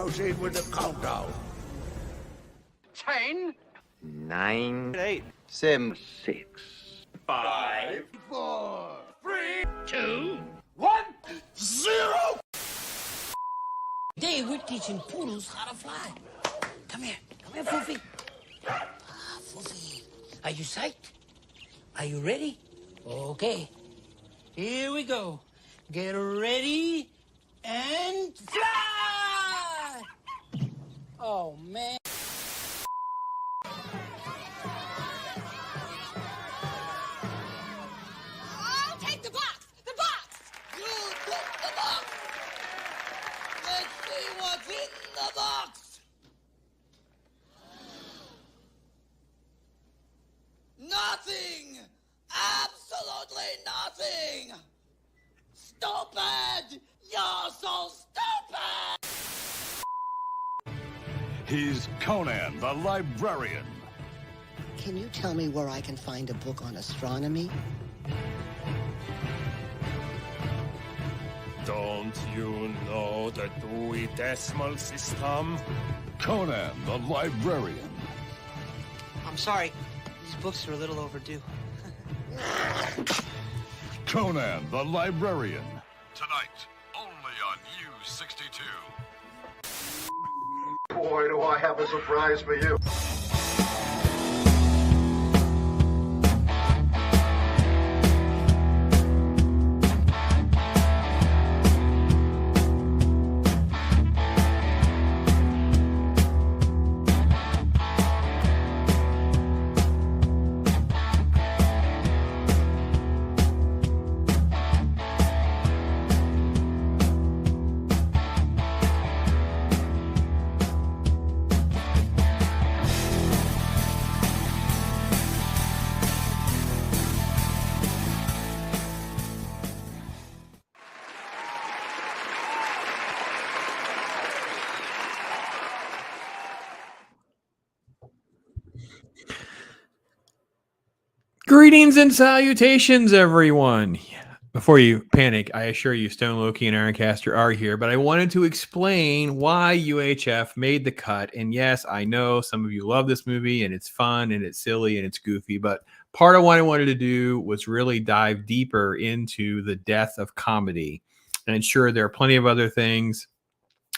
Proceed with the countdown. 10, 9, 8, 7, 6, 5, 4, 3, 2, 1, 0. Today we're teaching poodles how to fly. Come here, Foofy. Foofy, are you psyched? Are you ready? Okay, here we go. Get ready and fly! Oh, man. I'll take the box! The box! You take the box! Let's see what's in the box! Nothing! Absolutely nothing! Stupid! You're so stupid! He's Conan the Librarian. Can you tell me where I can find a book on astronomy? Don't you know the Dewey Decimal System? Conan the Librarian. I'm sorry. These books are a little overdue. Conan the Librarian. Tonight, only on U62. boy, do I have a surprise for you. Greetings and salutations, everyone. Before you panic, I assure you Stone, Loki, and IRONCASTER are here, but I wanted to explain why UHF made the cut. And yes, I know some of you love this movie, and it's fun, and it's silly, and it's goofy, but part of what I wanted to do was really dive deeper into the death of comedy. And sure, there are plenty of other things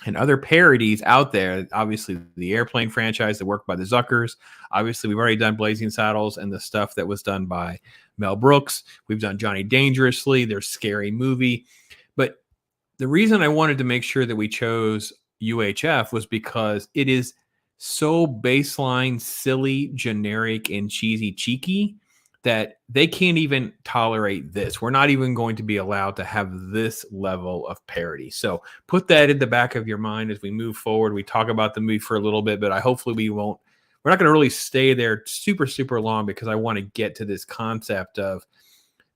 and other parodies out there. Obviously, the Airplane franchise that worked by the Zuckers. Obviously, we've already done Blazing Saddles and the stuff that was done by Mel Brooks. We've done Johnny Dangerously. There's Scary Movie. But the reason I wanted to make sure that we chose UHF was because it is so baseline, silly, generic, and cheeky that they can't even tolerate this. We're not even going to be allowed to have this level of parody. So put that in the back of your mind as we move forward. We talk about the movie for a little bit, but hopefully we're not going to really stay there super long, because I want to get to this concept of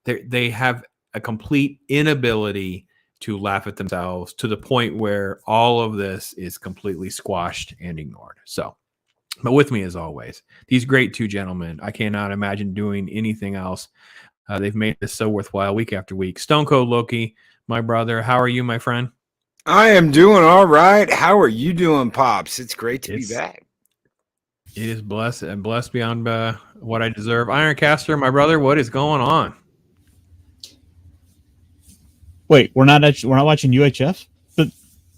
they have a complete inability to laugh at themselves to the point where all of this is completely squashed and ignored. So, but with me, as always, these great two gentlemen. I cannot imagine doing anything else. They've made this so worthwhile week after week. Stone Cold Loki, my brother. How are you, my friend? I am doing all right. How are you doing, Pops? It's great to be back. It is blessed and blessed beyond what I deserve. IRONCASTER, my brother, what is going on? Wait, we're not watching UHF?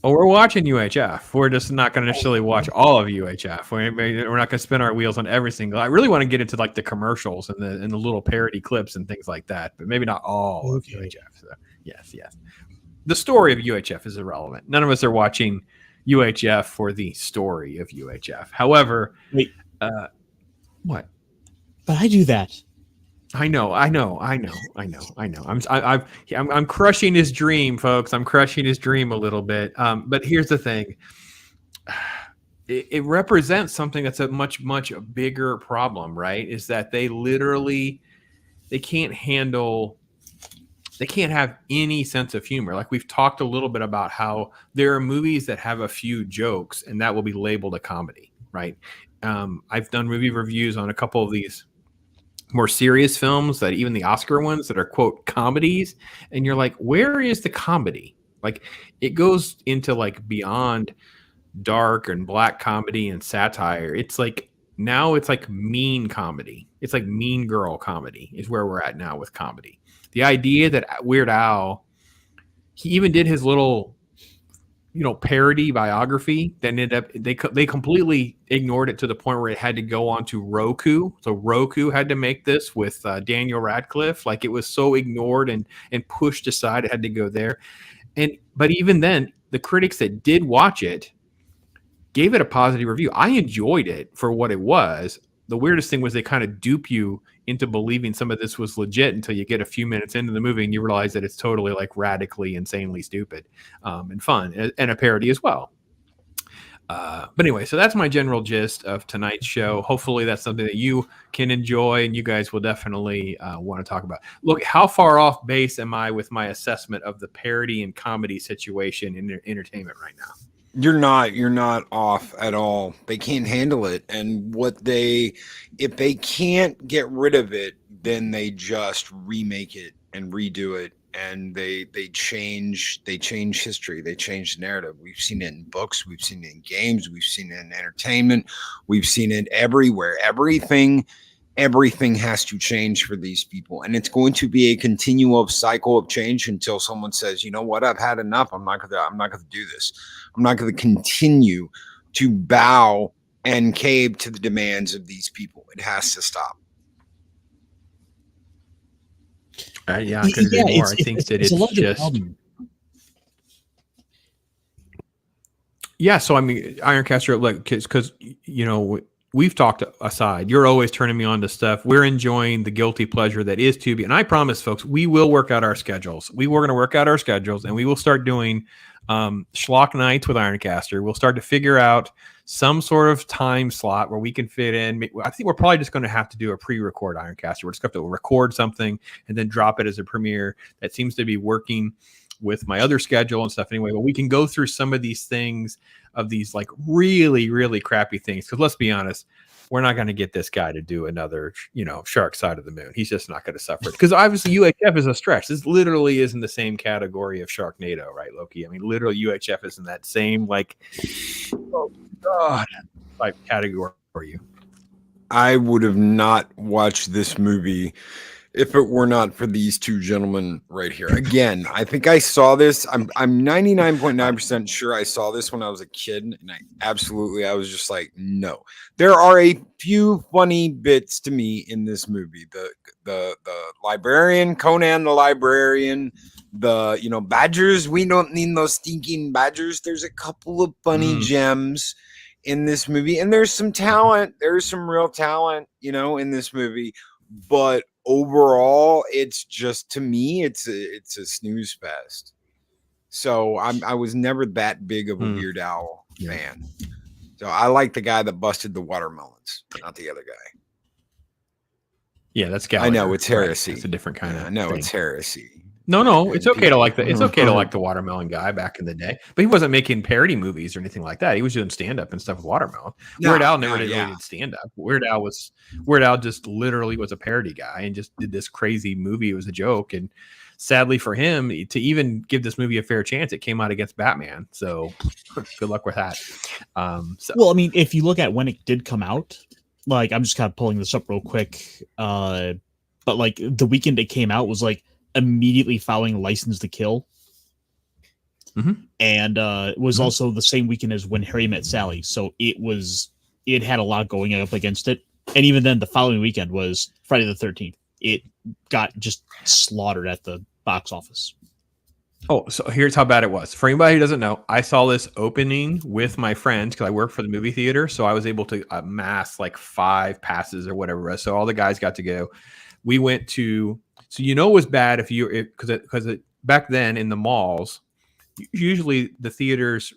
Oh, we're watching UHF. We're just not going to necessarily watch all of UHF. We're not going to spin our wheels on every single. I really want to get into like the commercials and the little parody clips and things like that, but maybe not all of UHF. So, yes. The story of UHF is irrelevant. None of us are watching UHF for the story of UHF. However, wait, what? But I do that. I know. I'm crushing his dream, folks. I'm crushing his dream a little bit. But here's the thing. It represents something that's a much bigger problem, right? Is that they can't have any sense of humor. Like we've talked a little bit about how there are movies that have a few jokes and that will be labeled a comedy, right? I've done movie reviews on a couple of these more serious films, that even the Oscar ones that are quote comedies, and you're like, where is the comedy? Like it goes into like beyond dark and black comedy and satire. It's like now it's like mean comedy. It's like mean girl comedy is where we're at now with comedy. The idea that Weird Al, he even did his little, parody biography that ended up, they completely ignored it to the point where it had to go on to Roku. So Roku had to make this with Daniel Radcliffe. Like, it was so ignored and pushed aside. It had to go there. But even then, the critics that did watch it gave it a positive review. I enjoyed it for what it was. The weirdest thing was they kind of dupe you into believing some of this was legit until you get a few minutes into the movie and you realize that it's totally like radically, insanely stupid and fun, and a parody as well. But anyway, so that's my general gist of tonight's show. Hopefully that's something that you can enjoy and you guys will definitely want to talk about. Look, how far off base am I with my assessment of the parody and comedy situation in entertainment right now? You're not off at all. They can't handle it. And if they can't get rid of it, then they just remake it and redo it. And they change history. They change the narrative. We've seen it in books. We've seen it in games. We've seen it in entertainment. We've seen it everywhere. Everything has to change for these people. And it's going to be a continual cycle of change until someone says, you know what, I've had enough. I'm not gonna do this. I'm not gonna continue to bow and cave to the demands of these people. It has to stop. Yeah, I couldn't agree more. I think that it's just. Yeah, so I mean, Ironcaster, look, because we've talked aside. You're always turning me on to stuff. We're enjoying the guilty pleasure that is Tubi, and I promise, folks, we will work out our schedules. We were going to work out our schedules, and we will start doing schlock nights with Ironcaster. We'll start to figure out some sort of time slot where we can fit in. I think we're probably just going to have to do a pre-record Ironcaster. We're just going to have to record something and then drop it as a premiere. That seems to be working with my other schedule and stuff anyway. But we can go through some of these things, of these like really, really crappy things. Because let's be honest, we're not going to get this guy to do another, Shark Side of the Moon. He's just not going to suffer. Because obviously UHF is a stretch. This literally is in the same category of Sharknado, right, Loki? I mean, literally UHF is in that same oh God, type category for you. I would have not watched this movie if it were not for these two gentlemen right here. Again, I think I saw this. I'm 99.9% sure I saw this when I was a kid, and I was just like, no. There are a few funny bits to me in this movie. The librarian, Conan the librarian, badgers. We don't need those stinking badgers. There's a couple of funny gems in this movie, and there's some talent. There's some real talent, in this movie, but overall, it's just, to me, it's a snooze fest. So I was never that big of a Weird Al fan. So I like the guy that busted the watermelons, not the other guy. Yeah, that's Gallagher. I know it's heresy. Right? It's a different kind of. I know thing. It's heresy. No, it's okay to like the watermelon guy back in the day, but he wasn't making parody movies or anything like that. He was doing stand up and stuff with watermelon. Weird Al never did stand up. Weird Al just literally was a parody guy and just did this crazy movie. It was a joke, and sadly for him, to even give this movie a fair chance, it came out against Batman. So good luck with that. Well, I mean, if you look at when it did come out, like, I'm just kind of pulling this up real quick, but like the weekend it came out was like immediately following License to Kill, and it was also the same weekend as When Harry Met Sally, so it had a lot going up against it. And even then, the following weekend was Friday the 13th. It got just slaughtered at the box office. Oh, so here's how bad it was. For anybody who doesn't know, I saw this opening with my friends because I work for the movie theater, so I was able to amass like 5 passes or whatever. So all the guys got to go. We went to. So it was bad because back then in the malls, usually the theaters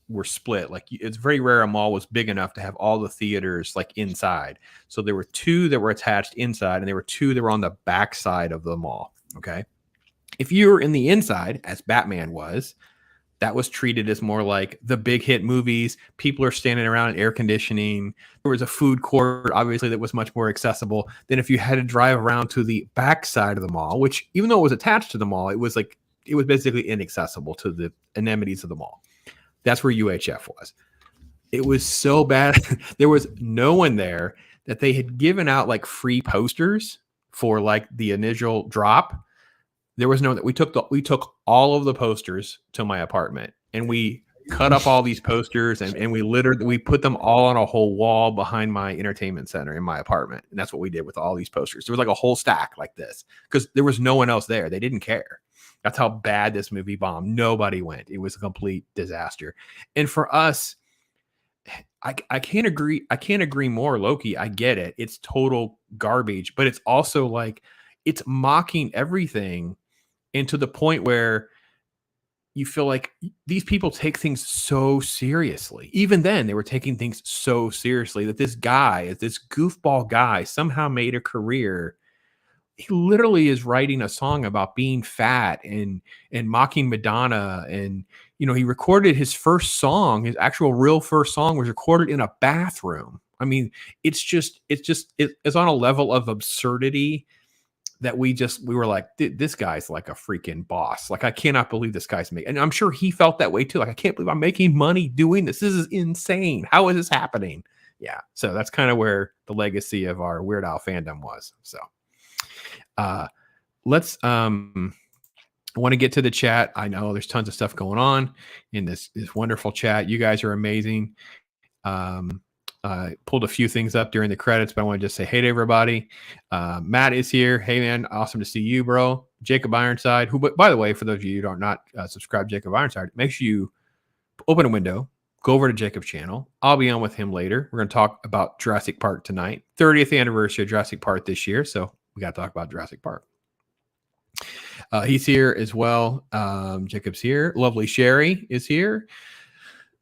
were split. Like, it's very rare a mall was big enough to have all the theaters like inside. So there were 2 that were attached inside, and there were 2 that were on the back side of the mall. Okay, if you were in the inside, as Batman was, that was treated as more like the big hit movies. People are standing around in air conditioning. There was a food court, obviously, that was much more accessible than if you had to drive around to the back side of the mall, which, even though it was attached to the mall, it was basically inaccessible to the amenities of the mall. That's where UHF was. It was so bad. There was no one there that they had given out like free posters for like the initial drop. There was no that we took all of the posters to my apartment and we cut up all these posters and we put them all on a whole wall behind my entertainment center in my apartment. And that's what we did with all these posters. There was like a whole stack like this because there was no one else there. They didn't care. That's how bad this movie bombed. Nobody went. It was a complete disaster. And for us, I can't agree more, Loki. I get it. It's total garbage, but it's also like it's mocking everything, and to the point where you feel like these people take things so seriously. Even then, they were taking things so seriously that this goofball guy, somehow made a career. He literally is writing a song about being fat and mocking Madonna. And, you know, he recorded his first song, his actual real first song was recorded in a bathroom. I mean, it's on a level of absurdity that we were like, this guy's like a freaking boss. Like, I cannot believe this guy's making, and I'm sure he felt that way too. Like, I can't believe I'm making money doing this. This is insane. How is this happening? Yeah. So that's kind of where the legacy of our Weird Al fandom was. So, let's, I want to get to the chat. I know there's tons of stuff going on in this wonderful chat. You guys are amazing. Pulled a few things up during the credits, but I want to just say hey to everybody. Matt is here. Hey man, awesome to see you, bro. Jacob Ironside, who, by the way, for those of you who are not subscribed to Jacob Ironside, make sure you open a window, go over to Jacob's channel. I'll be on with him later. We're going to talk about Jurassic Park tonight, 30th anniversary of Jurassic Park this year, so we got to talk about Jurassic Park. He's here as well. Jacob's here. Lovely Sherry is here.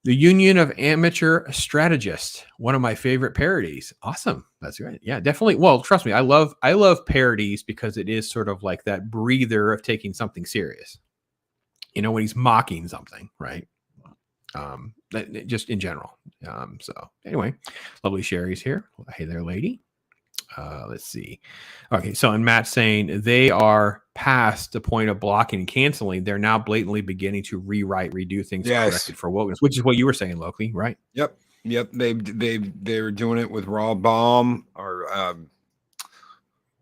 The Union of Amateur Strategists, one of my favorite parodies. Awesome. That's right. Yeah, definitely. Well, trust me, I love parodies because it is sort of like that breather of taking something serious. You know, when he's mocking something, right? Just in general. So anyway, lovely Sherry's here. Hey there, lady. Let's see. Okay, so and Matt's saying they are past the point of blocking and canceling. They're now blatantly beginning to redo things corrected for wokeness, which is what you were saying, Loki, right? Yep. They were doing it with Raw Bomb or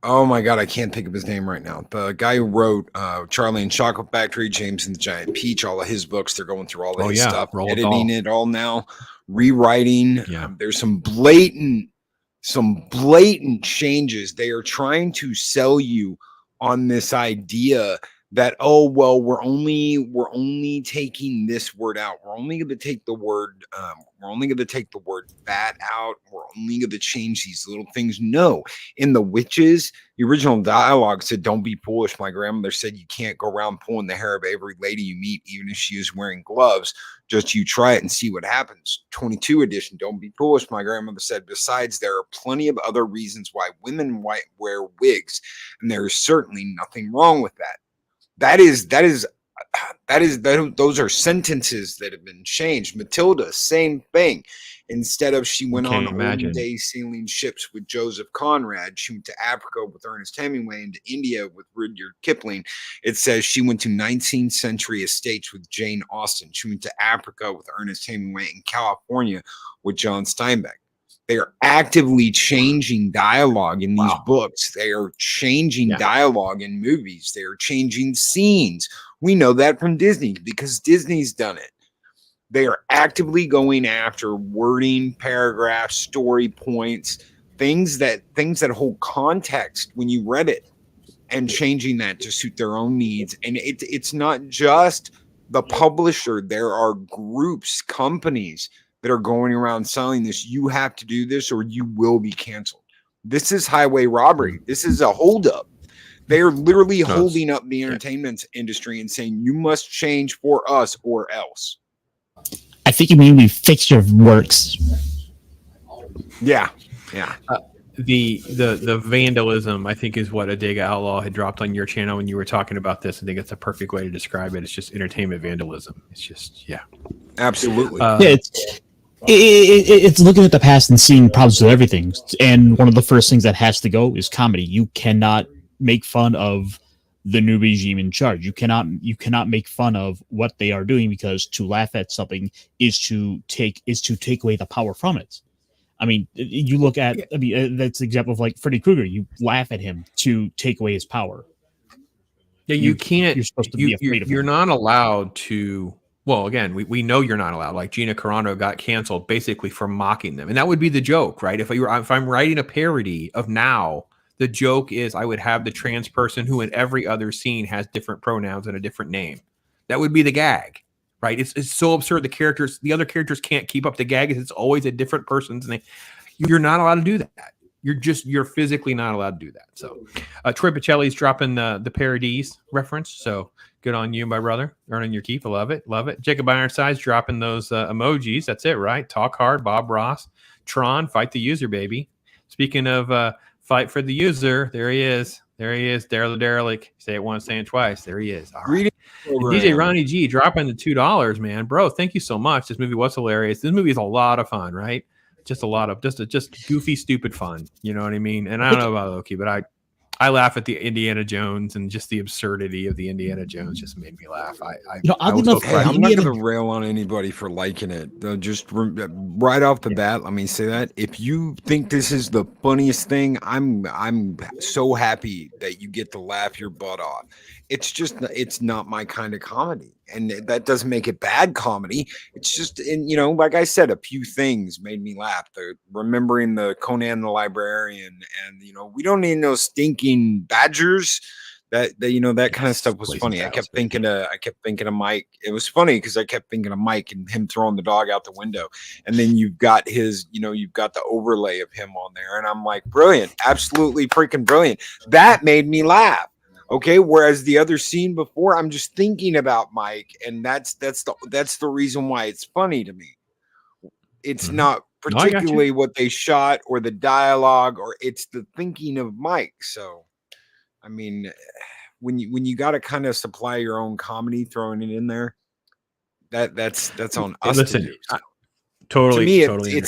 oh my god, I can't think of his name right now. The guy who wrote Charlie and Chocolate Factory, James and the Giant Peach, all of his books. They're going through all of his stuff, editing it all now, rewriting. Yeah. There's some blatant changes. They are trying to sell you on this idea that, oh, well, we're only taking this word out. We're only going to take the word fat out. We're only going to change these little things. No, in The Witches, the original dialogue said, "Don't be foolish." My grandmother said, "You can't go around pulling the hair of every lady you meet, even if she is wearing gloves. Just you try it and see what happens." 22 edition, "Don't be foolish." My grandmother said, "Besides, there are plenty of other reasons why women wear wigs, and there is certainly nothing wrong with that." Those are sentences that have been changed. Matilda, same thing. Instead of she went on olden day sailing ships with Joseph Conrad, she went to Africa with Ernest Hemingway and to India with Rudyard Kipling. It says she went to 19th century estates with Jane Austen. She went to Africa with Ernest Hemingway and California with John Steinbeck. They are actively changing dialogue in these books. They are changing dialogue in movies. They are changing scenes. We know that from Disney because Disney's done it. They are actively going after wording, paragraphs, story points, things that hold context when you read it, and changing that to suit their own needs. And it's not just the publisher. There are groups, companies that are going around selling this. You have to do this or you will be canceled. This is highway robbery. This is a holdup. They are literally holding up the entertainment industry and saying, you must change for us or else. I think you mean we fixture works. Yeah. The vandalism, I think, is what Adega Outlaw had dropped on your channel when you were talking about this. I think it's a perfect way to describe it. It's just entertainment vandalism. It's just, absolutely. It's looking at the past and seeing problems with everything. And one of the first things that has to go is comedy. You cannot make fun of the new regime in charge. You cannot make fun of what they are doing, because to laugh at something is to take away the power from it. I mean, you look at that's the example of like Freddy Krueger. You laugh at him to take away his power. Yeah, you can't. You're supposed to be afraid of him. You're not allowed to. Well, again, we know you're not allowed. Like Gina Carano got canceled basically for mocking them, and that would be the joke, right? If I'm writing a parody of Now, the joke is I would have the trans person who in every other scene has different pronouns and a different name. That would be the gag, right? It's so absurd. The other characters can't keep up the gag. It's always a different person's name. You're not allowed to do that. You're physically not allowed to do that. So Troy Pacelli's dropping the parodies reference. So good on you, my brother. Earning your keep. I love it. Love it. Jacob Ironside's dropping those emojis. That's it, right? Talk hard. Bob Ross. Tron, fight the user, baby. Speaking of fight for the user, there he is. There he is. Daryl the Derelict. Say it once, say it twice. There he is. All right. DJ Ronnie G dropping the $2, man. Bro, thank you so much. This movie was hilarious. This movie is a lot of fun, right? Just a lot of just goofy, stupid fun. You know what I mean? And I don't know about Loki, but I laugh at the Indiana Jones, and just the absurdity of the Indiana Jones just made me laugh. I'm not going to rail on anybody for liking it. Just right off the bat, let me say that if you think this is the funniest thing, I'm so happy that you get to laugh your butt off. It's not my kind of comedy, and that doesn't make it bad comedy. It's just, and like I said, a few things made me laugh. Remembering the Conan the Librarian, and we don't need no stinking badgers. That kind of stuff was funny. I kept thinking of Mike. It was funny because I kept thinking of Mike and him throwing the dog out the window, and then you've got you've got the overlay of him on there, and I'm like, brilliant, absolutely freaking brilliant. That made me laugh. Okay, whereas the other scene before, I'm just thinking about Mike, and that's the reason why it's funny to me. It's not particularly what they shot or the dialogue, or it's the thinking of Mike. So, I mean, when you got to kind of supply your own comedy, throwing it in there, that's on us. Listen, to do. Totally, to me,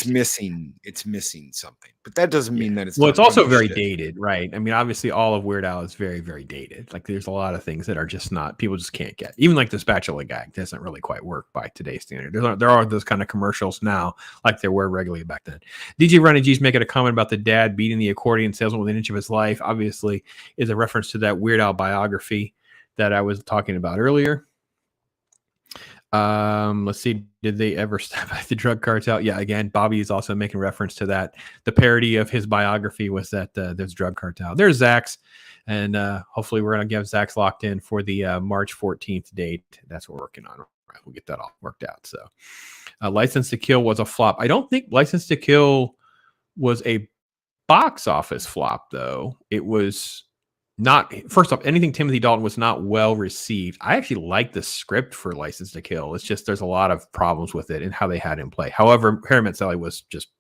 it's missing something, but that doesn't mean that it's it's also very dated, right? I mean, obviously, all of Weird Al is very, very dated. Like, there's a lot of things that are just not, people just can't get. Even like the spatula gag doesn't really quite work by today's standard. There are those kind of commercials now, like there were regularly back then. DJ Ronnie G's making a comment about the dad beating the accordion salesman within an inch of his life. Obviously, is a reference to that Weird Al biography that I was talking about earlier. Let's see. Did they ever stop at the drug cartel? Yeah, again, Bobby is also making reference to that. The parody of his biography was that there's drug cartel. There's Zach's, and hopefully we're going to get Zach's locked in for the March 14th date. That's what we're working on. Right, we'll get that all worked out. So, License to Kill was a flop. I don't think License to Kill was a box office flop, though. It was not, first off, anything Timothy Dalton was not well received. I actually like the script for License to Kill. It's just there's a lot of problems with it and how they had him play. However, Harry Met Sally was just,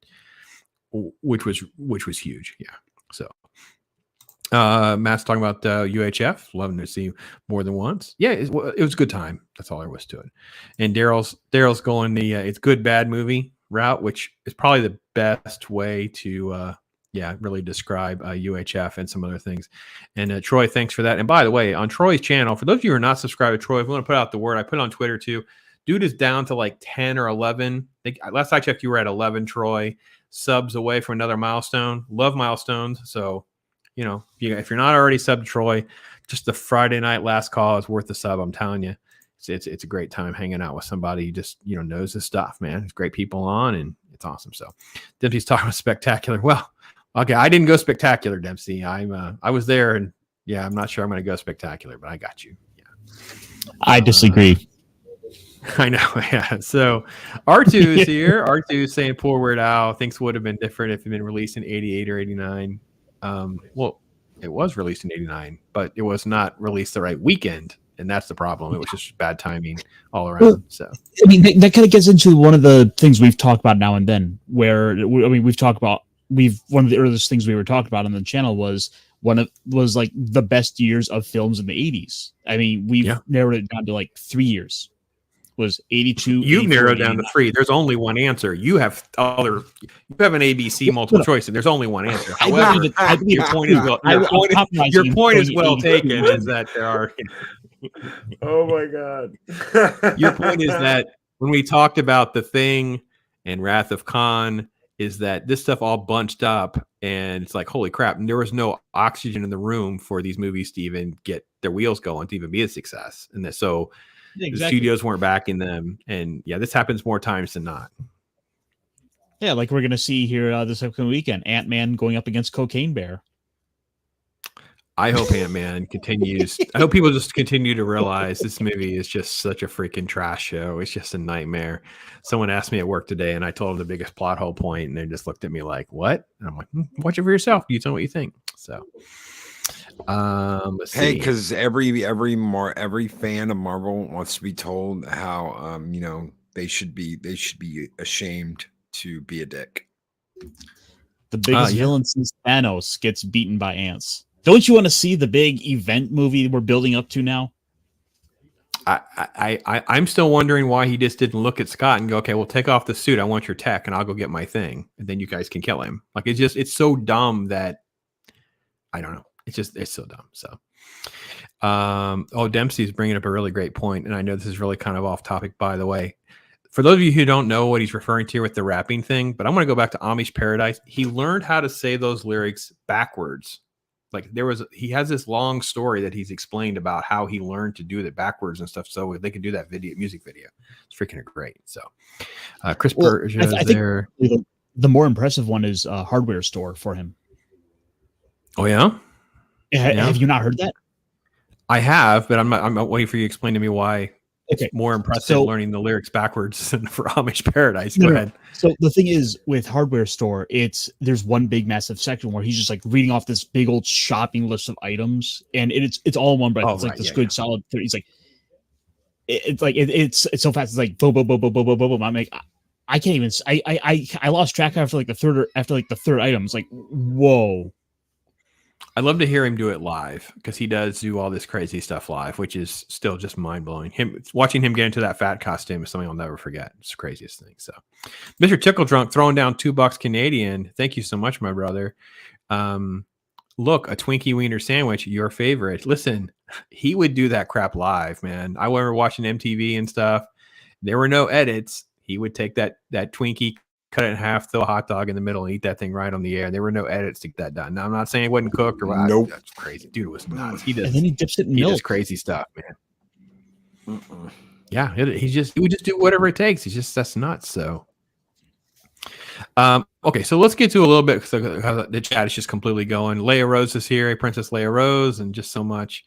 which was huge. Yeah. So Matt's talking about UHF. Loving to see more than once. Yeah, it was a good time. That's all there was to it. And Daryl's going the it's good bad movie route, which is probably the best way to really describe UHF and some other things. And Troy, thanks for that. And by the way, on Troy's channel, for those of you who are not subscribed to Troy, if you want to put out the word, I put it on Twitter too. Dude is down to like 10 or 11. Last I checked, you were at 11, Troy. Subs away from another milestone. Love milestones. So, if you're not already subbed to Troy, just the Friday night last call is worth the sub. I'm telling you. It's a great time hanging out with somebody who just, knows his stuff, man. There's great people on, and it's awesome. So Dempsey's talking about spectacular. Well, okay, I didn't go spectacular, Dempsey. I was there, and I'm not sure I'm going to go spectacular, but I got you. Yeah, I disagree. I know. Yeah. So R2 is here. R2 is saying poor Weird Al thinks would have been different if it had been released in 88 or 89. Well, it was released in 89, but it was not released the right weekend. And that's the problem. It was just bad timing all around. Well, so, I mean, that kind of gets into one of the things we've talked about now and then, where, we've talked about, one of the earliest things we were talking about on the channel was like the best years of films in the 80s. I mean, we've narrowed it down to like 3 years. was 82. You've 84, narrowed down to 89. 3. There's only one answer. You have an ABC multiple choice, and there's only one answer. However, your point is well. Your point is well taken. Is that there are? Oh my god. Your point is that when we talked about The Thing and Wrath of Khan, is that this stuff all bunched up, and it's like, holy crap! And there was no oxygen in the room for these movies to even get their wheels going, to even be a success. And that so. Exactly. The studios weren't backing them, and yeah, this happens more times than not. Yeah, like we're gonna see here this upcoming weekend, Ant-Man going up against Cocaine Bear. I hope Ant-Man continues. I hope people just continue to realize this movie is just such a freaking trash show. It's just a nightmare. Someone asked me at work today, and I told them the biggest plot hole point, and they just looked at me like, "What?" And I'm like, "Watch it for yourself. You tell me what you think." So. Hey, because every fan of Marvel wants to be told how they should be ashamed to be a dick. The biggest villain since Thanos gets beaten by ants. Don't you want to see the big event movie we're building up to now? I'm still wondering why he just didn't look at Scott and go, "Okay, well, take off the suit. I want your tech, and I'll go get my thing, and then you guys can kill him." Like it's so dumb that I don't know. It's so dumb. So, Dempsey's bringing up a really great point, and I know this is really kind of off topic, by the way. For those of you who don't know what he's referring to with the rapping thing, but I'm going to go back to Amish Paradise. He learned how to say those lyrics backwards. Like he has this long story that he's explained about how he learned to do that backwards and stuff, so they could do that music video. It's freaking great. So, Chris Burge is there. The more impressive one is a hardware store for him. Oh yeah. Have you not heard that? I have, but I'm not waiting for you to explain to me why it's more impressive learning the lyrics backwards than for Amish Paradise. Go ahead. So the thing is, with Hardware Store, there's one big massive section where he's just like reading off this big old shopping list of items, and it's all in one breath. It's like this good solid 30. He's like, it's so fast. It's like boom, boom, boom, boom, boom, boom, boom. I'm like, I can't even. I lost track after the third item. It's like, whoa. I'd love to hear him do it live, because he does do all this crazy stuff live, which is still just mind blowing. Watching him get into that fat costume is something I'll never forget. It's the craziest thing. So, Mr. Tickle Drunk throwing down $2 Canadian. Thank you so much, my brother. Look, a Twinkie Wiener sandwich, your favorite. Listen, he would do that crap live, man. I remember watching MTV and stuff. There were no edits. He would take that Twinkie, cut it in half, throw a hot dog in the middle, and eat that thing right on the air. There were no edits to get that done. Now, I'm not saying it wasn't cooked or what. Nope. That's crazy. Dude, it was nuts. And then he dips it in milk. He does crazy stuff, man. Yeah, he would just do whatever it takes. That's nuts. So, okay, so let's get to a little bit, because the chat is just completely going. Leia Rose is here, Princess Leia Rose, and just so much.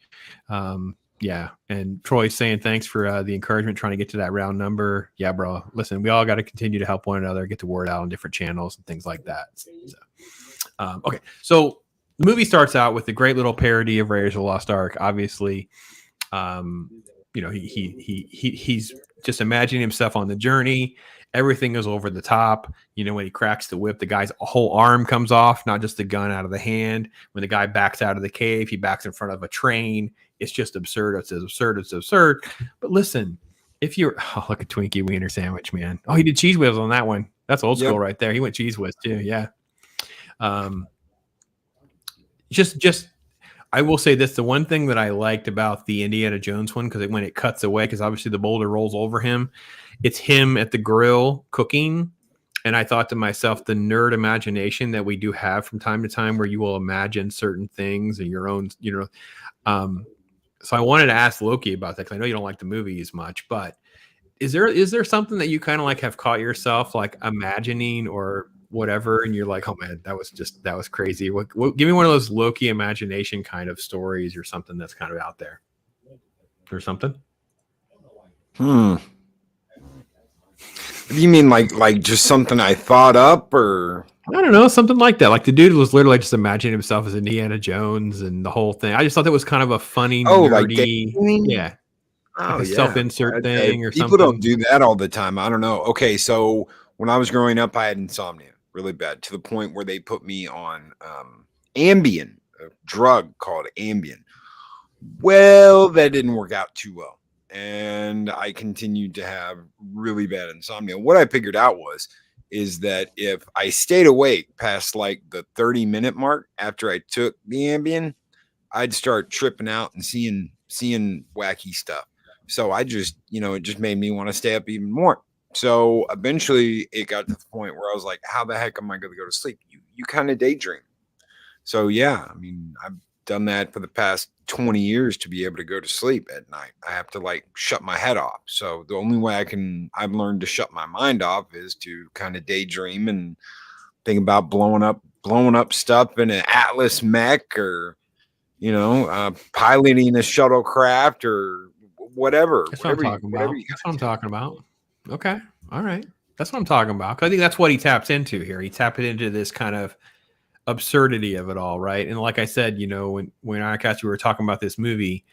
Yeah, and Troy's saying thanks for the encouragement, trying to get to that round number. Yeah, bro. Listen, we all got to continue to help one another, get the word out on different channels and things like that. So, okay, so the movie starts out with a great little parody of Raiders of the Lost Ark. Obviously, he's just imagining himself on the journey. Everything is over the top. When he cracks the whip, the guy's whole arm comes off, not just the gun out of the hand. When the guy backs out of the cave, he backs in front of a train. It's just absurd. It's absurd. It's absurd. But listen, if you're look at Twinkie Wiener sandwich, man. Oh, he did cheese whiz on that one. That's old school right there. He went cheese whiz too. Yeah. Just I will say this: the one thing that I liked about the Indiana Jones one, because when it cuts away, because obviously the boulder rolls over him, it's him at the grill cooking. And I thought to myself, the nerd imagination that we do have from time to time, where you will imagine certain things and your own, So I wanted to ask Loki about that, because I know you don't like the movie as much, but is there something that you kind of like have caught yourself like imagining or whatever, and you're like, oh man, that was crazy. What, give me one of those Loki imagination kind of stories or something that's kind of out there or something. You mean like just something I thought up, or I don't know, something like that. Like the dude was literally just imagining himself as Indiana Jones and the whole thing. I just thought that was kind of a funny, nerdy, self-insert thing or something. People don't do that all the time. I don't know. Okay, so when I was growing up, I had insomnia really bad, to the point where they put me on Ambien, a drug called Ambien. Well, that didn't work out too well. and I continued to have really bad insomnia. What I figured out is that if I stayed awake past like the 30-minute mark after I took the Ambien, I'd start tripping out and seeing wacky stuff. So I just, it just made me want to stay up even more. So eventually it got to the point where I was like, how the heck am I going to go to sleep? You kind of daydream. So yeah, I mean, I've done that for the past 20 years to be able to go to sleep at night. I have to like shut my head off. So the only way I've learned to shut my mind off is to kind of daydream and think about blowing up stuff in an Atlas mech, or piloting a shuttlecraft or whatever. That's what I'm talking about. That's what I'm talking about. Okay. All right. That's what I'm talking about. 'Cause I think that's what he taps into here. He tapped into this kind of absurdity of it all, right? And like I said, when IRONCASTER, we were talking about this movie,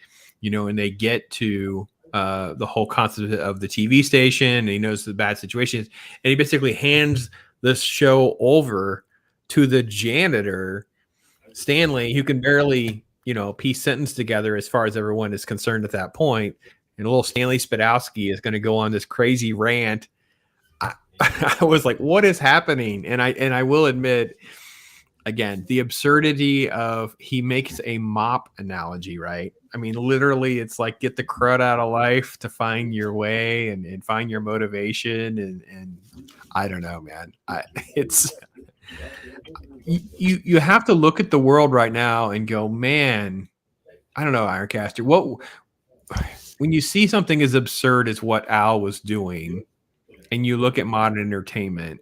and they get to the whole concept of the TV station, and he knows the bad situations, and he basically hands this show over to the janitor, Stanley, who can barely, piece sentence together as far as everyone is concerned at that point. And little Stanley Spadowski is going to go on this crazy rant. I was like, what is happening? And I will admit, again, the absurdity of, he makes a mop analogy, right? I mean, literally, it's like, get the crud out of life to find your way and find your motivation. And I don't know, man. You have to look at the world right now and go, man, I don't know, IRONCASTER. When you see something as absurd as what Al was doing, and you look at modern entertainment,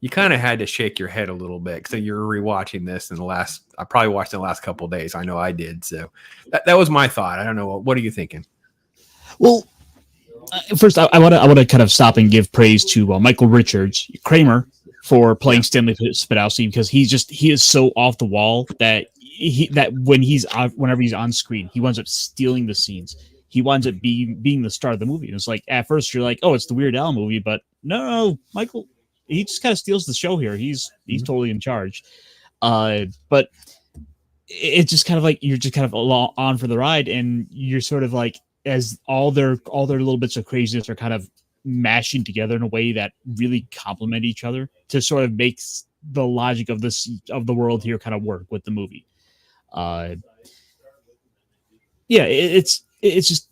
you kind of had to shake your head a little bit. So you're rewatching this I probably watched it in the last couple of days. I know I did. So that was my thought. I don't know. What are you thinking? Well, first I want to kind of stop and give praise to Michael Richards, Cromer, for playing Stanley Spadowski, because he is so off the wall that whenever he's on screen, he winds up stealing the scenes. He winds up being the star of the movie. And it's like, at first you're like, oh, it's the Weird Al movie, but no, Michael, he just kind of steals the show here. He's totally in charge. But it's just kind of like, you're just kind of on for the ride, and you're sort of like, as all their little bits of craziness are kind of mashing together in a way that really complement each other to sort of make the logic of the world here kind of work with the movie. It's just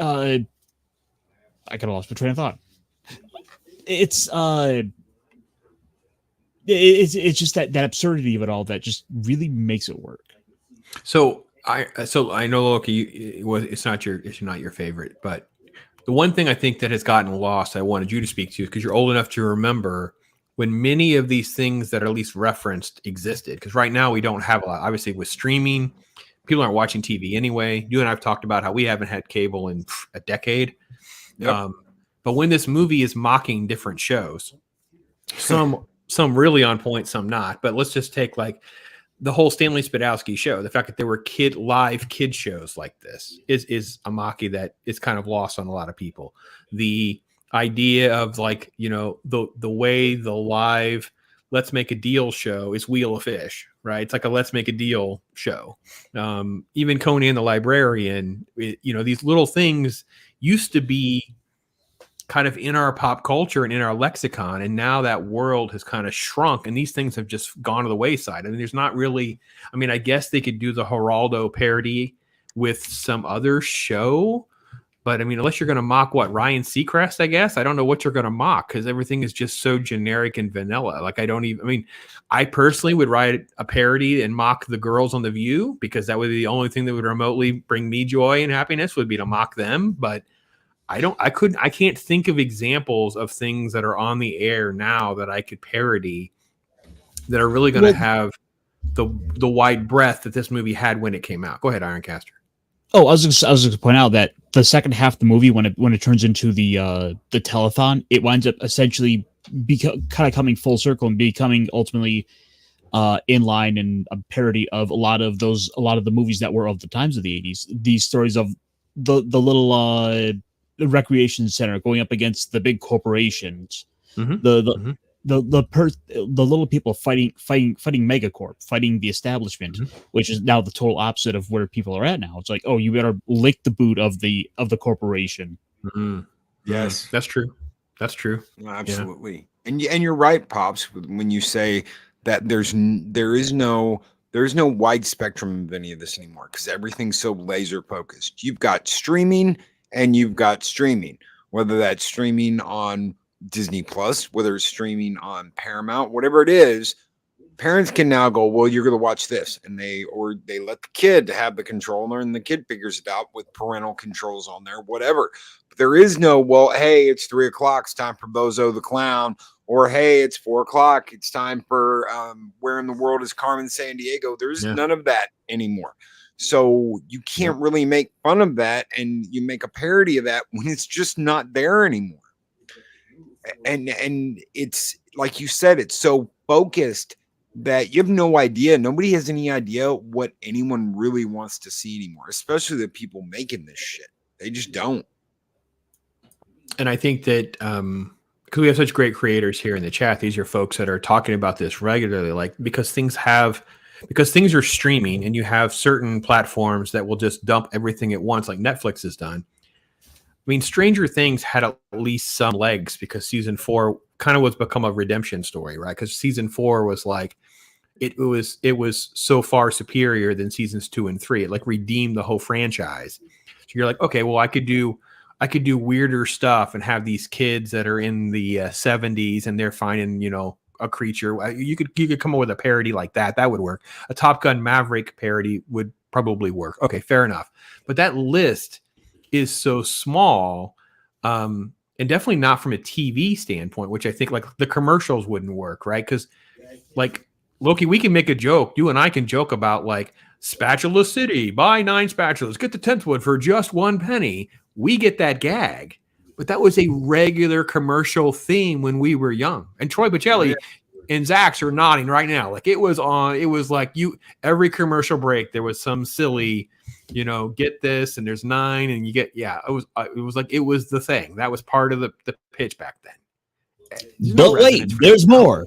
I kind of lost my train of thought. It's just that absurdity of it all that just really makes it work. So I know, Loki, it's not your favorite, but the one thing I think that has gotten lost, I wanted you to speak to, because you're old enough to remember when many of these things that are at least referenced existed. Because right now we don't have a lot. Obviously, with streaming, people aren't watching TV anyway. You and I have talked about how we haven't had cable in a decade. Yep. But when this movie is mocking different shows, some really on point, some not. But let's just take like the whole Stanley Spadowski show. The fact that there were live kid shows like this is a mocking that is kind of lost on a lot of people. The idea of like, the way the live Let's Make a Deal show is Wheel of Fish, right? It's like a Let's Make a Deal show. Even Conan the Librarian, these little things used to be kind of in our pop culture and in our lexicon, and now that world has kind of shrunk, and these things have just gone to the wayside. I mean, there's not really, I guess they could do the Geraldo parody with some other show, but unless you're going to mock Ryan Seacrest, I guess, I don't know what you're going to mock, because everything is just so generic and vanilla. Like, I personally would write a parody and mock the girls on The View, because that would be the only thing that would remotely bring me joy and happiness, would be to mock them. But I can't think of examples of things that are on the air now that I could parody that are really going to have the wide breadth that this movie had when it came out. Go ahead, IRONCASTER. Oh, I was going to point out that the second half of the movie, when it turns into the telethon, it winds up essentially kind of coming full circle and becoming ultimately in line and a parody of a lot of the movies that were of the times of the 80s. These stories of the little the recreation center going up against the big corporations, the little people fighting Megacorp, fighting the establishment, which is now the total opposite of where people are at now. It's like, oh, you better lick the boot of the corporation. Yes, that's true. That's true. Absolutely. Yeah. And you're right, Pops, when you say that there is no wide spectrum of any of this anymore, because everything's so laser focused. You've got streaming and you've got streaming, whether that's streaming on Disney Plus, whether it's streaming on Paramount, whatever it is. Parents can now go, well, you're going to watch this, and they let the kid have the controller, and the kid figures it out with parental controls on there, whatever. But there is no, well, hey, it's 3:00, it's time for Bozo the Clown, or hey, it's 4:00, it's time for Where in the World is Carmen Sandiego. There's none of that anymore. So you can't really make fun of that, and you make a parody of that when it's just not there anymore. And it's like you said, it's so focused that you have no idea. Nobody has any idea what anyone really wants to see anymore, especially the people making this shit. They just don't. And I think that because we have such great creators here in the chat, these are folks that are talking about this regularly, like because things are streaming and you have certain platforms that will just dump everything at once, like Netflix has done. I mean, Stranger Things had at least some legs because season 4 kind of was become a redemption story, right? Because season 4 was like, it was so far superior than seasons 2 and 3. It like redeemed the whole franchise. So you're like, okay, well, I could do weirder stuff and have these kids that are in the 70s and they're finding, a creature. You could come up with a parody like that. That would work. A Top Gun Maverick parody would probably work. Okay, fair enough. But that list is so small, and definitely not from a TV standpoint, which I think like the commercials wouldn't work, right? Because like Loki, we can make a joke. You and I can joke about like Spatula City, buy 9 spatulas, get the 10th one for just 1 penny. We get that gag, but that was a regular commercial theme when we were young. And Troy Bocelli and Zach's are nodding right now. Like it was like every commercial break, there was some silly, get this, and there's 9, and you get, it was like, it was the thing. That was part of the pitch back then. But wait, there's more.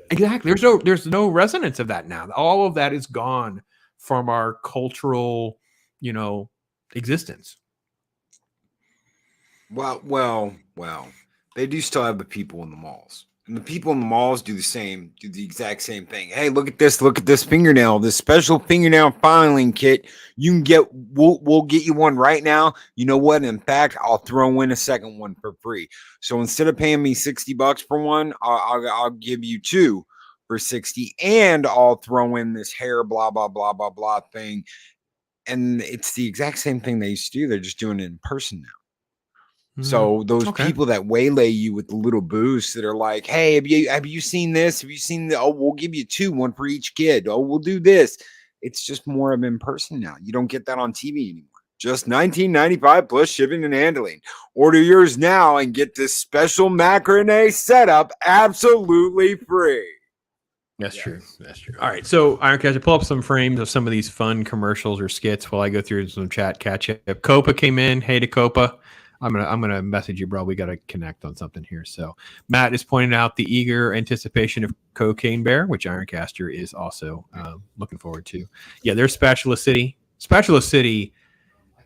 Exactly. There's no resonance of that now. All of that is gone from our cultural, existence. Well, they do still have the people in the malls. And the people in the malls do the exact same thing. Hey, look at this fingernail, this special fingernail filing kit. You can get, we'll get you one right now. You know what? In fact, I'll throw in a second one for free. So instead of paying me $60 for one, I'll give you 2 for $60, and I'll throw in this hair, blah, blah, blah, blah, blah thing. And it's the exact same thing they used to do. They're just doing it in person now. So those people that waylay you with the little booths that are like, hey, have you seen this? Have you seen the, we'll give you 2, 1 for each kid. Oh, we'll do this. It's just more of in person now. You don't get that on TV anymore. Just $19.95 plus shipping and handling. Order yours now and get this special macrame setup absolutely free. That's true. That's true. All right. So Ironcaster, pull up some frames of some of these fun commercials or skits while I go through some chat catch up. Copa came in. Hey to Copa. I'm gonna message you, bro. We gotta connect on something here. So Matt is pointing out the eager anticipation of Cocaine Bear, which Ironcaster is also looking forward to. Yeah, there's Spatula City. Spatula City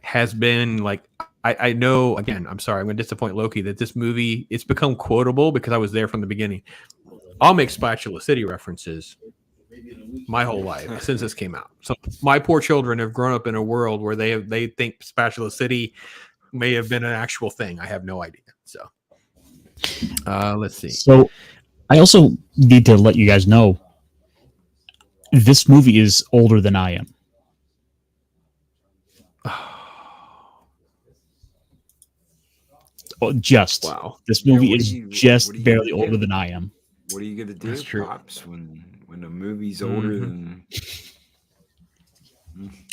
has been like, I know. Again, I'm sorry, I'm gonna disappoint Loki that this movie, it's become quotable because I was there from the beginning. I'll make Spatula City references my whole life since this came out. So my poor children have grown up in a world where they think Spatula City may have been an actual thing. I have no idea. So let's see. So I also need to let you guys know this movie is older than I am. Wow. This movie is just barely older than I am. What are you gonna do, Pops, when the movie's older than?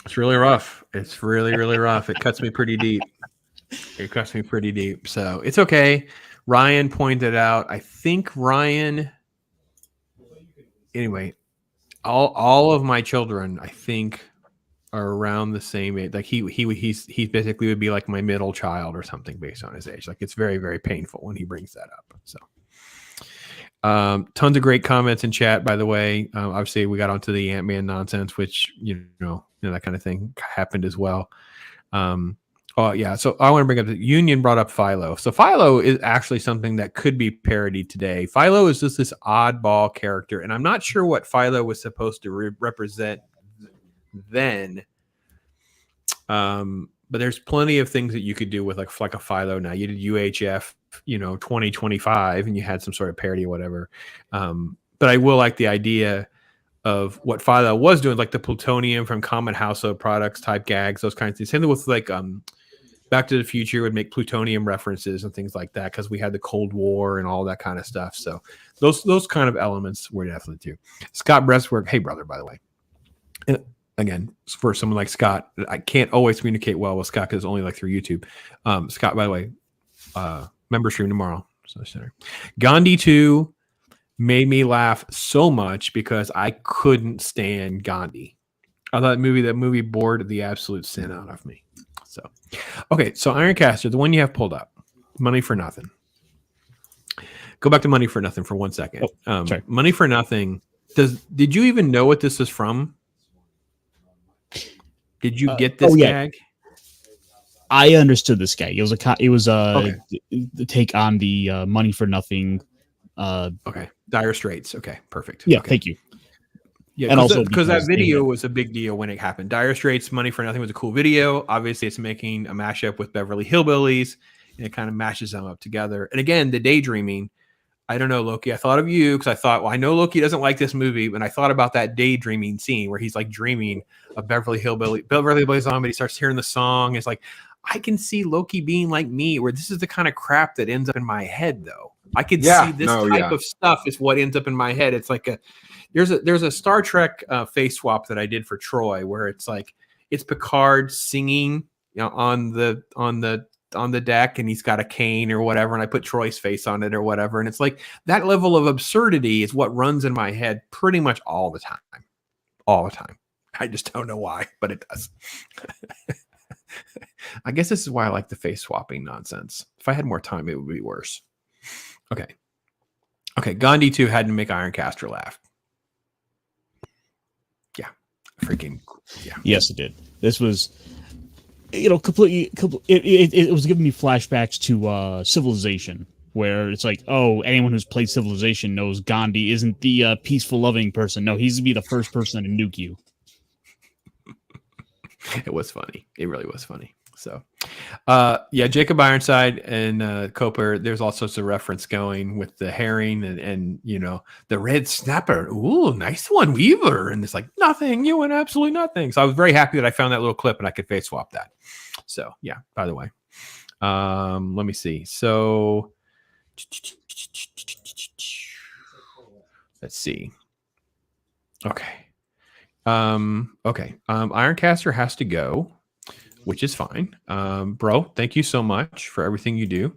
It's really rough. It's really, really rough. It cuts me pretty deep. So it's okay. Ryan pointed out, I think Ryan, anyway, all of my children, I think, are around the same age. Like he basically would be like my middle child or something based on his age. Like it's very, very painful when he brings that up. So Tons of great comments in chat, by the way. Obviously, we got onto the Ant-Man nonsense, which you know that kind of thing happened as well. Oh yeah, so I want to bring up the Union brought up Philo. So Philo is actually something that could be parodied today. Philo is just this oddball character, and I'm not sure what Philo was supposed to represent then. But there's plenty of things that you could do with like a Philo now. You did UHF, 2025, and you had some sort of parody or whatever. But I will like the idea of what Philo was doing, like the plutonium from common household products type gags, those kinds of things. Same thing with like Back to the Future would make plutonium references and things like that because we had the Cold War and all that kind of stuff. So those kind of elements were definitely too. Scott Breastwork, hey brother, by the way. Again, for someone like Scott, I can't always communicate well with Scott because it's only like through YouTube. Scott, by the way, member stream tomorrow. So Gandhi 2 made me laugh so much because I couldn't stand Gandhi. I thought that movie bored the absolute sin out of me. So, okay, so Ironcaster, the one you have pulled up, Money for Nothing. Go back to Money for Nothing for 1 second. Sorry. Money for Nothing. Did you even know what this is from? Did you get this gag? I understood this gag. It was the take on the Money for Nothing. Okay, Dire Straits. Okay, perfect. Yeah, okay. thank you. Yeah, and also because that video was a big deal when it happened. Dire Straits, Money for Nothing was a cool video. Obviously, it's making a mashup with Beverly Hillbillies, and it kind of mashes them up together. And again, the daydreaming. I don't know, Loki. I thought of you because I thought, well, I know Loki doesn't like this movie, and I thought about that daydreaming scene where he's like dreaming of Beverly Hillbillies on, but he starts hearing the song. It's like, I can see Loki being like me, where this is the kind of crap that ends up in my head, though. I could see this type of stuff is what ends up in my head. It's like there's a Star Trek face swap that I did for Troy, where it's like it's Picard singing, on the deck, and he's got a cane or whatever, and I put Troy's face on it or whatever, and it's like that level of absurdity is what runs in my head pretty much all the time. I just don't know why, but it does. I guess this is why I like the face swapping nonsense. If I had more time, it would be worse. Okay, Gandhi 2 had to make Ironcaster laugh. Yeah, freaking yeah. Yes, it did. This was completely it was giving me flashbacks to Civilization, where it's like, oh, anyone who's played Civilization knows Gandhi isn't the peaceful, loving person. No, he's to be the first person to nuke you. It was funny. It really was funny. So, Jacob Ironside and Coper, there's all sorts of reference going with the herring and the red snapper. Ooh, nice one, Weaver. And it's like, nothing, you went absolutely nothing. So I was very happy that I found that little clip and I could face swap that. So, yeah, by the way. Let me see. So, let's see. Okay. Ironcaster has to go, which is fine. Bro, thank you so much for everything you do.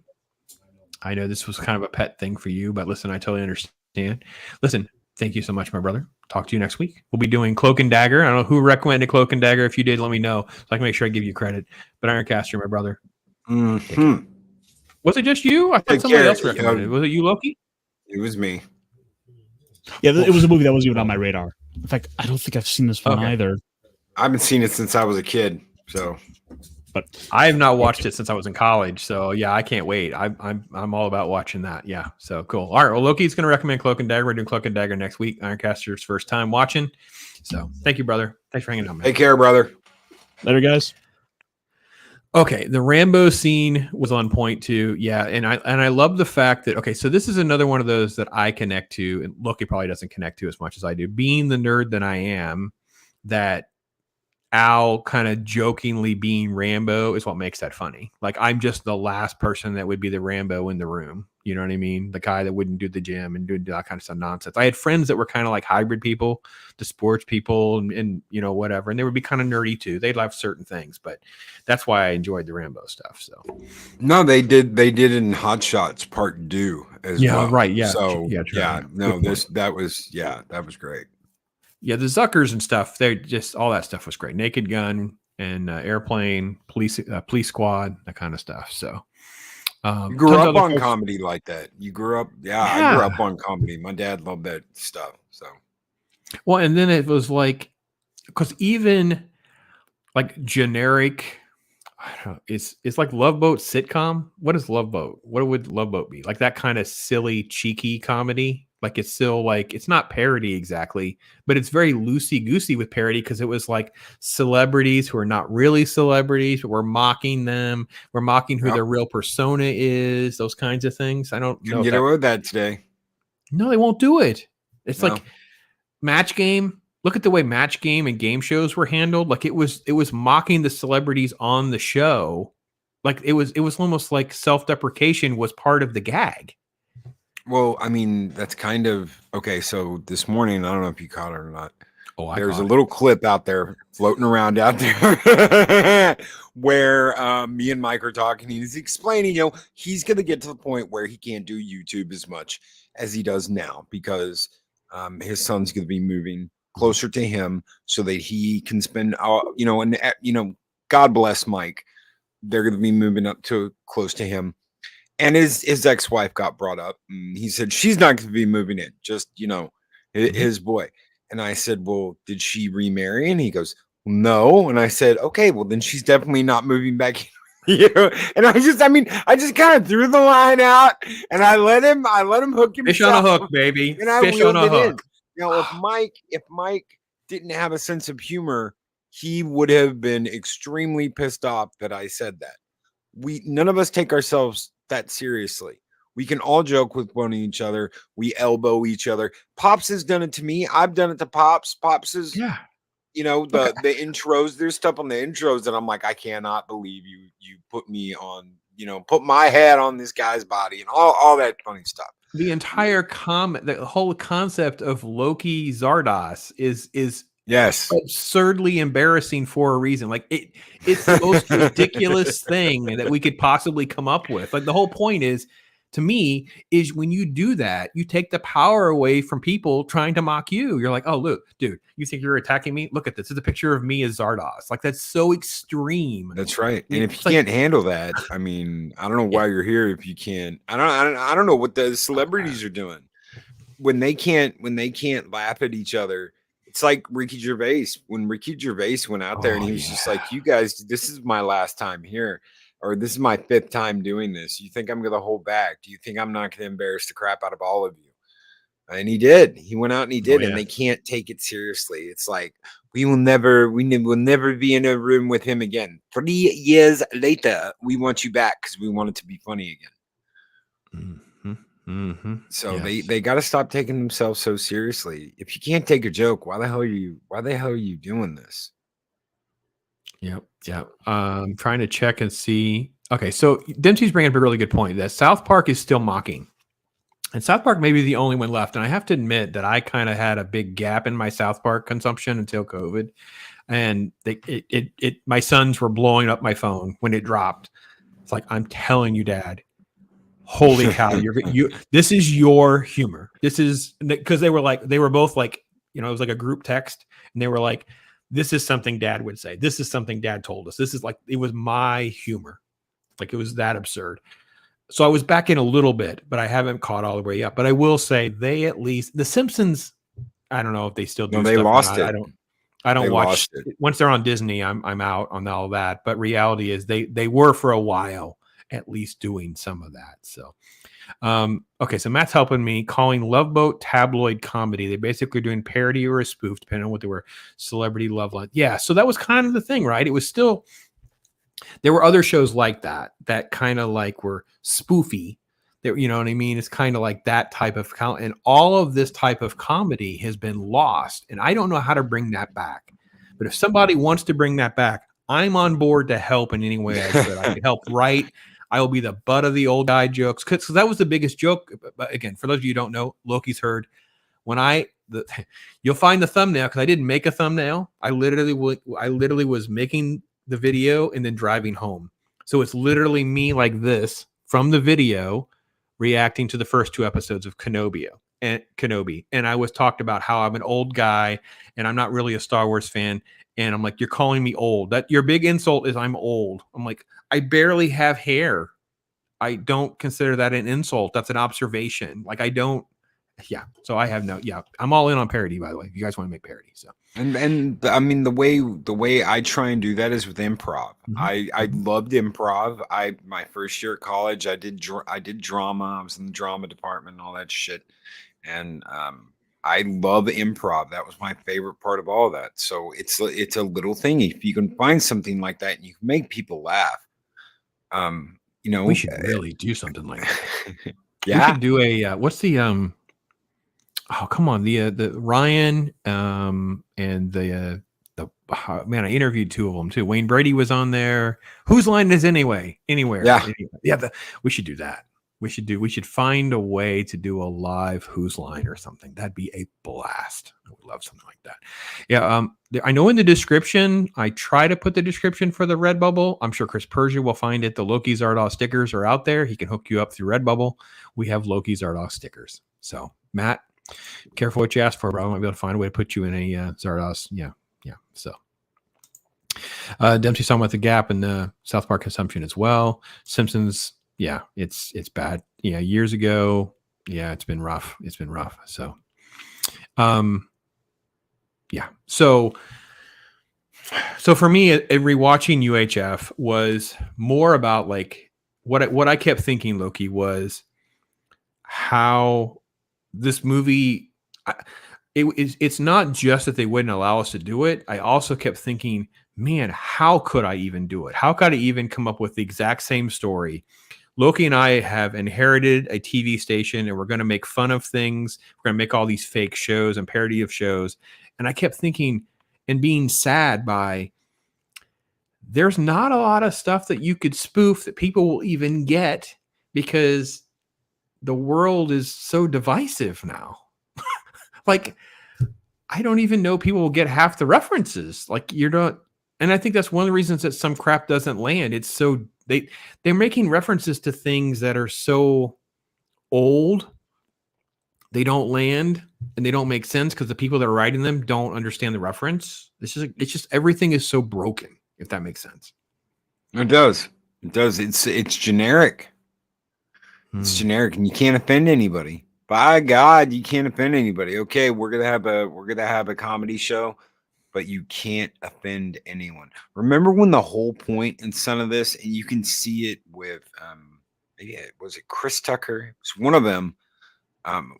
I know this was kind of a pet thing for you, but listen, I totally understand. Listen, thank you so much, my brother. Talk to you next week. We'll be doing Cloak and Dagger. I don't know who recommended Cloak and Dagger. If you did, let me know so I can make sure I give you credit. But Ironcaster, my brother. Mm-hmm. Was it just you? I thought somebody else recommended it. Was it you, Loki? It was me. Yeah, it was a movie that wasn't even on my radar. In fact, I don't think I've seen this one either. I haven't seen it since I was a kid, so. But I have not watched it since I was in college, so yeah, I can't wait. I'm all about watching that. Yeah, so cool. All right, well, Loki's going to recommend Cloak and Dagger. We're doing Cloak and Dagger next week. Ironcaster's first time watching. So thank you, brother. Thanks for hanging out, man. Take care, brother. Later, guys. Okay, the Rambo scene was on point too. Yeah, and I love the fact that so this is another one of those that I connect to, and Loki probably doesn't connect to as much as I do. Being the nerd that I am, that Al kind of jokingly being Rambo is what makes that funny. Like, I'm just the last person that would be the Rambo in the room. You know what I mean? The guy that wouldn't do the gym and do that kind of stuff nonsense. I had friends that were kind of like hybrid people, the sports people and whatever. And they would be kind of nerdy too. They'd love certain things, but that's why I enjoyed the Rambo stuff. So no, they did in Hot Shots Part 2 as well. Right. Yeah. So that was great. Yeah, the Zuckers and stuff, they're just, all that stuff was great. Naked Gun and Airplane, Police Squad, that kind of stuff. So, You grew tons of up other on folks- comedy like that. You grew up, I grew up on comedy. My dad loved that stuff. So, Well, and then it was like, because even like generic, I don't know, it's like Love Boat sitcom. What is Love Boat? What would Love Boat be? Like that kind of silly, cheeky comedy. Like it's still like, it's not parody exactly, but it's very loosey goosey with parody because it was like celebrities who are not really celebrities, but we're mocking them. We're mocking who their real persona is, those kinds of things. I don't know. Can get away with that today. No, they won't do it. It's No. like Match Game. Look at the way Match Game and game shows were handled. Like it was mocking the celebrities on the show. Like it was almost like self-deprecation was part of the gag. Well, I mean, that's kind of okay. So this morning, I don't know if you caught it or not. Oh, there's a little clip out there floating around out there where me and Mike are talking. He's explaining, he's going to get to the point where he can't do YouTube as much as he does now because his son's going to be moving closer to him so that he can spend, God bless Mike. They're going to be moving up to close to him. And his ex-wife got brought up. And he said, she's not going to be moving in, just, his boy. And I said, well, did she remarry? And he goes, no. And I said, okay, well, then she's definitely not moving back in. And I just kind of threw the line out and I let him hook himself. Fish on a hook, baby. And I Fish on a hook. If Mike didn't have a sense of humor, he would have been extremely pissed off that I said that. None of us take ourselves that seriously. We can all joke with one of each other. We elbow each other. Pops has done it to me. I've done it to Pops. Pops is, the intros. There's stuff on the intros that I'm like, I cannot believe you put me on, put my head on this guy's body and all that funny stuff. The entire the whole concept of Loki Zardos is yes absurdly embarrassing for a reason. Like it's the most ridiculous thing that we could possibly come up with. Like the whole point is, to me, is when you do that, you take the power away from people trying to mock you. You're like, oh, look, dude, you think you're attacking me? Look at this. It's a picture of me as Zardos. Like that's so extreme. That's right. And if you can't handle that, I mean, I don't know why you're here if you can't. I don't know what the celebrities are doing when they can't laugh at each other. It's like Ricky Gervais. When Ricky Gervais went out there and he was just like, you guys, this is my last time here, or this is my 5th time doing this. You think I'm going to hold back? Do you think I'm not going to embarrass the crap out of all of you? And he did. He went out and he did, and they can't take it seriously. It's like, we will never be in a room with him again. 3 years later, we want you back because we want it to be funny again. So they got to stop taking themselves so seriously. If you can't take a joke, why the hell are you doing this? Yep. Trying to check and see. Okay, so Dempsey's bringing up a really good point that South Park is still mocking, and South Park may be the only one left. And I have to admit that I kind of had a big gap in my South Park consumption until COVID, and my sons were blowing up my phone when it dropped. It's like, I'm telling you, Dad. Holy cow! This is your humor. This is because they were both like, it was like a group text, and they were like, this is something Dad would say. This is something Dad told us. This is like, it was my humor. Like it was that absurd. So I was back in a little bit, but I haven't caught all the way up. But I will say The Simpsons, I don't know if they still do. No, they lost it. I don't watch it. Once they're on Disney, I'm out on all that. But reality is they were for a while at least doing some of that. So, okay. So Matt's helping me calling Love Boat tabloid comedy. They basically are doing parody or a spoof, depending on what they were. Celebrity Love Line. Yeah. So that was kind of the thing, right? It was still, there were other shows like that kind of like were spoofy. That, you know what I mean? It's kind of like that type of and all of this type of comedy has been lost. And I don't know how to bring that back. But if somebody wants to bring that back, I'm on board to help in any way I could. I could help write. I will be the butt of the old guy jokes because that was the biggest joke. But again, for those of you who don't know, Loki's heard. When you'll find the thumbnail because I didn't make a thumbnail. I literally was making the video and then driving home. So it's literally me like this from the video reacting to the first 2 episodes of Kenobi. And I was talked about how I'm an old guy and I'm not really a Star Wars fan. And I'm like, you're calling me old. That your big insult is I'm old. I'm like, I barely have hair. I don't consider that an insult. That's an observation. Like I don't. Yeah. So I have no. Yeah. I'm all in on parody. By the way, if you guys want to make parody, so. And I mean the way I try and do that is with improv. I loved improv. My first year at college, I did drama. I was in the drama department and all that shit. And I love improv. That was my favorite part of all that. So it's a little thing. If you can find something like that, and you can make people laugh. We should really do something like that. Yeah. We should do a what's the oh come on, the Ryan and the man, I interviewed two of them too. Wayne Brady was on there. Whose line is anywhere? Yeah, we should do that. We should find a way to do a live Whose Line or something. That'd be a blast. I would love something like that. Yeah. I know in the description, I try to put the description for the Redbubble. I'm sure Chris Persia will find it. The Loki Zardoz stickers are out there. He can hook you up through Redbubble. We have Loki Zardoz stickers. So Matt, careful what you ask for, bro. I might be able to find a way to put you in a Zardoz. Yeah. So Dempsey's talking about the gap in the South Park consumption as well. Simpsons. Yeah, it's bad. Yeah, years ago. Yeah, it's been rough. So, yeah. So for me, rewatching UHF was more about like what I kept thinking, Loki, was how this movie. It's not just that they wouldn't allow us to do it. I also kept thinking, man, how could I even do it? How could I even come up with the exact same story? Loki and I have inherited a TV station, and we're going to make fun of things. We're going to make all these fake shows and parody of shows. And I kept thinking and being sad by there's not a lot of stuff that you could spoof that people will even get because the world is so divisive now. Like, I don't even know people will get half the references. Like, you're not. And I think that's one of the reasons that some crap doesn't land. It's so they're making references to things that are so old. They don't land and they don't make sense because the people that are writing them don't understand the reference. It's just everything is so broken, if that makes sense. It does. It's generic. It's generic, and you can't offend anybody. By God, you can't offend anybody. Okay, we're gonna have a comedy show, but you can't offend anyone. Remember when the whole point in some of this, and you can see it with was it Chris Tucker? It was one of them,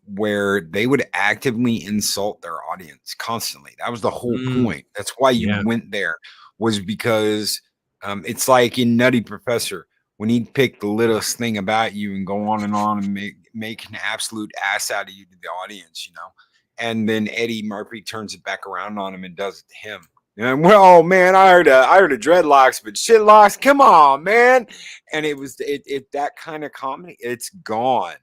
where they would actively insult their audience constantly. That was the whole point. That's why you went there, was because it's like in Nutty Professor, when he'd pick the littlest thing about you and go on and make an absolute ass out of you to the audience, you know. And then Eddie Murphy turns it back around on him and does it to him. And well, man, I heard a dreadlocks, but shit locks. Come on, man. And it was that kind of comedy. It's gone.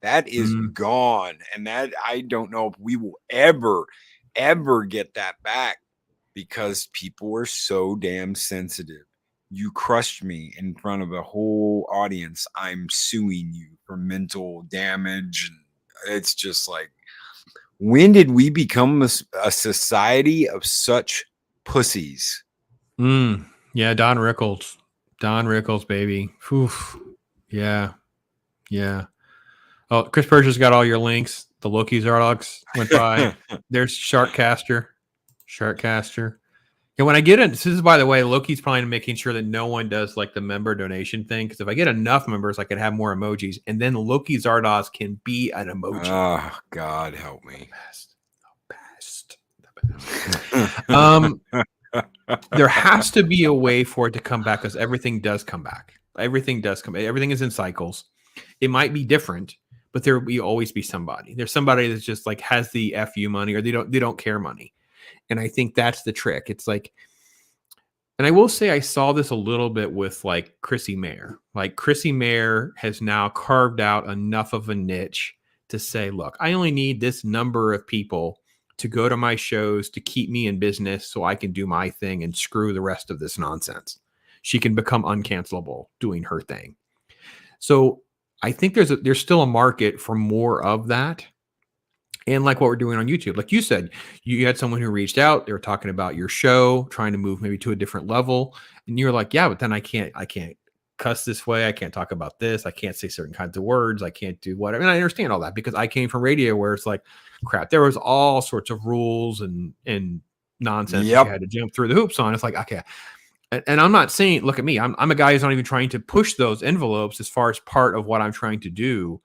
That is gone. And that I don't know if we will ever get that back because people are so damn sensitive. You crushed me in front of a whole audience. I'm suing you for mental damage. And it's just like, when did we become a society of such pussies? Yeah, Don Rickles, baby. Oof. Yeah. Oh, Chris Persia's got all your links. The Loki Zardoz went by. There's Sharkcaster. And when I get it, this is, by the way, Loki's probably making sure that no one does like the member donation thing. Because if I get enough members, I can have more emojis. And then Loki Zardoz can be an emoji. Oh, God help me. The best. There has to be a way for it to come back because everything does come back. Everything is in cycles. It might be different, but there will always be somebody. There's somebody that's just like has the FU money or they don't care money. And I think that's the trick. It's like, and I will say I saw this a little bit with like Chrissy Mayer. Like Chrissy Mayer has now carved out enough of a niche to say, look, I only need this number of people to go to my shows to keep me in business so I can do my thing and screw the rest of this nonsense. She can become uncancelable doing her thing. So I think there's still a market for more of that. And like what we're doing on YouTube, like you said, you had someone who reached out. They were talking about your show, trying to move maybe to a different level. And you're like, yeah, but then I can't cuss this way. I can't talk about this. I can't say certain kinds of words. I can't do whatever. And I understand all that because I came from radio where it's like, crap, there was all sorts of rules and nonsense that you had to jump through the hoops on. It's like, okay. And I'm not saying, look at me. I'm a guy who's not even trying to push those envelopes as far as part of what I'm trying to do.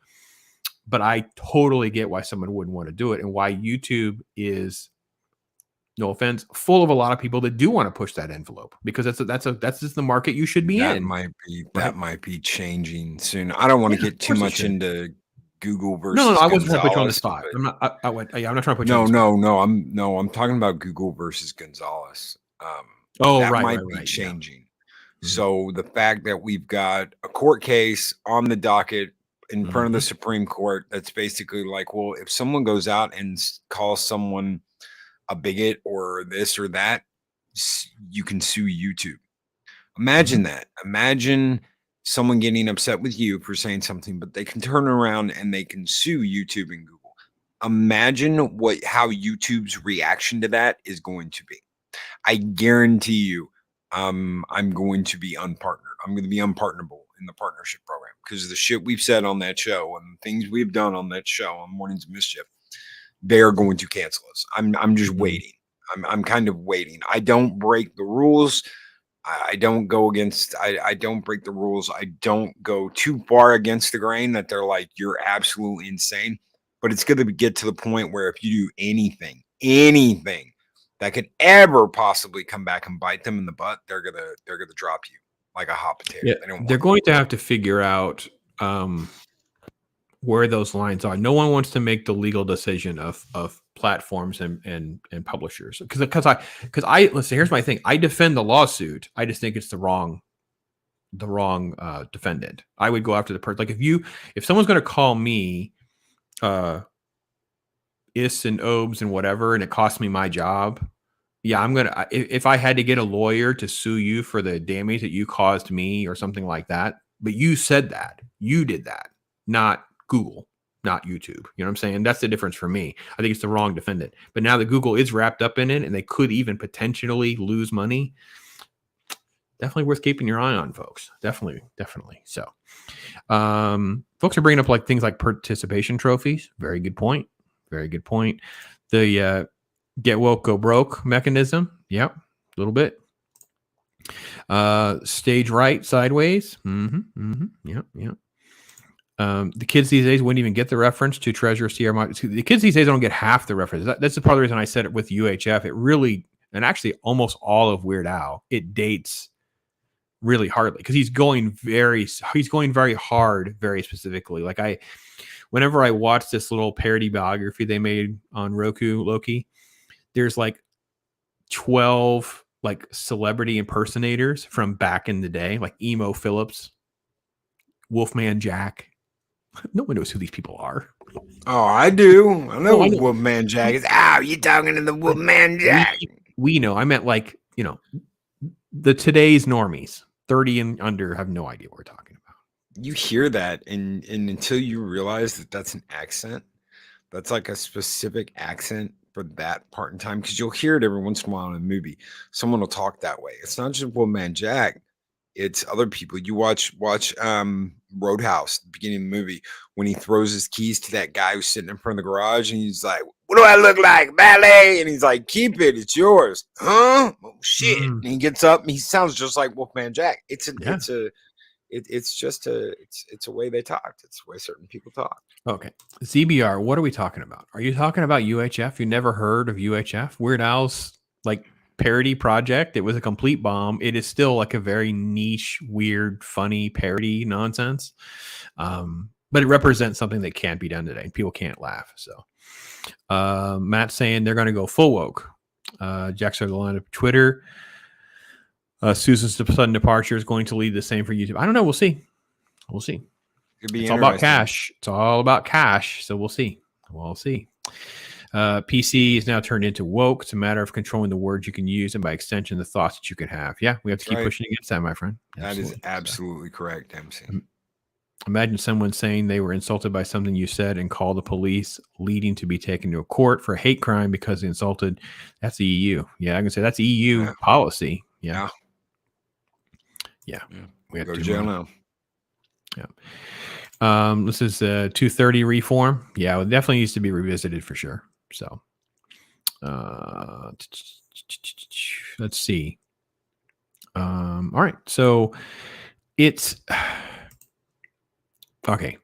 But I totally get why someone wouldn't want to do it and why YouTube is, no offense, full of a lot of people that do want to push that envelope because that's just the market you should be in. That might be changing soon. I don't want to get too much into Google versus. No, I wasn't going to put you on the spot. I'm not trying to put you. I'm talking about Google versus Gonzalez. That might be changing. Yeah. So the fact that we've got a court case on the docket in front of the Supreme Court, that's basically like, well, if someone goes out and calls someone a bigot or this or that, you can sue YouTube. Imagine that. Imagine someone getting upset with you for saying something, but they can turn around and they can sue YouTube and Google. Imagine how YouTube's reaction to that is going to be. I guarantee you, I'm going to be unpartnered. I'm going to be unpartnerable in the partnership program because of the shit we've said on that show and things we've done on that show on Mornings of Mischief. They are going to cancel us. I'm just waiting. I'm kind of waiting. I don't break the rules. I don't go against. I don't break the rules. I don't go too far against the grain that they're like, you're absolutely insane. But it's going to get to the point where if you do anything that could ever possibly come back and bite them in the butt, they're gonna drop you like a hot potato. Yeah, they're going to have to figure out where those lines are. No one wants to make the legal decision of platforms and publishers because I listen. Here's my thing. I defend the lawsuit. I just think it's the wrong defendant. I would go after the person. Like if someone's going to call me is and obes and whatever, and it costs me my job. Yeah, I'm gonna. If I had to get a lawyer to sue you for the damage that you caused me or something like that, but you said that, you did that, not Google, not YouTube. You know what I'm saying? That's the difference for me. I think it's the wrong defendant. But now that Google is wrapped up in it, and they could even potentially lose money, definitely worth keeping your eye on, folks. Definitely. So, folks are bringing up like things like participation trophies. Very good point. The get woke, go broke mechanism. Yep. A little bit. Stage right, sideways. Yep. The kids these days wouldn't even get the reference to Treasure Sierra. The kids these days don't get half the reference. That's the part of the reason I said it with UHF. It really, and actually almost all of Weird Al, it dates really hardly because he's going very hard, very specifically. Like whenever I watch this little parody biography they made on LOKI, there's like 12 like celebrity impersonators from back in the day, like Emo Phillips, Wolfman Jack. No one knows who these people are. Oh, I do. I know who Wolfman Jack is. You talking to the Wolfman Jack? We know. I meant like, the today's normies, 30 and under, have no idea what we're talking about. You hear that, and until you realize that that's an accent, that's like a specific accent for that part in time, because you'll hear it every once in a while in a movie. Someone will talk that way. It's not just Wolfman Jack. It's other people. You watch Roadhouse, the beginning of the movie, when he throws his keys to that guy who's sitting in front of the garage, and he's like, "What do I look like, ballet?" And he's like, "Keep it, it's yours." Huh? Oh shit! And he gets up, and he sounds just like Wolfman Jack. It's a way they talked. It's the way certain people talk. Okay, ZBR. What are we talking about? Are you talking about UHF? You never heard of UHF? Weird Al's like parody project. It was a complete bomb. It is still like a very niche, weird, funny parody nonsense. But it represents something that can't be done today. People can't laugh. So Matt's saying they're going to go full woke. Jack's on the line of Twitter. Susan's sudden departure is going to lead the same for YouTube. I don't know. We'll see. It's all about cash. So we'll see. PC is now turned into woke. It's a matter of controlling the words you can use and by extension, the thoughts that you can have. Yeah, we have to keep pushing against that, my friend. Absolutely. That is absolutely correct, MC. Imagine someone saying they were insulted by something you said and call the police, leading to be taken to a court for a hate crime because they insulted. That's the EU. Yeah, I can say that's EU policy. Yeah. We have Go to 2 jail more. now. Yeah. This is 230 reform. Yeah, it definitely needs to be revisited for sure. So, let's see. All right. So it's okay.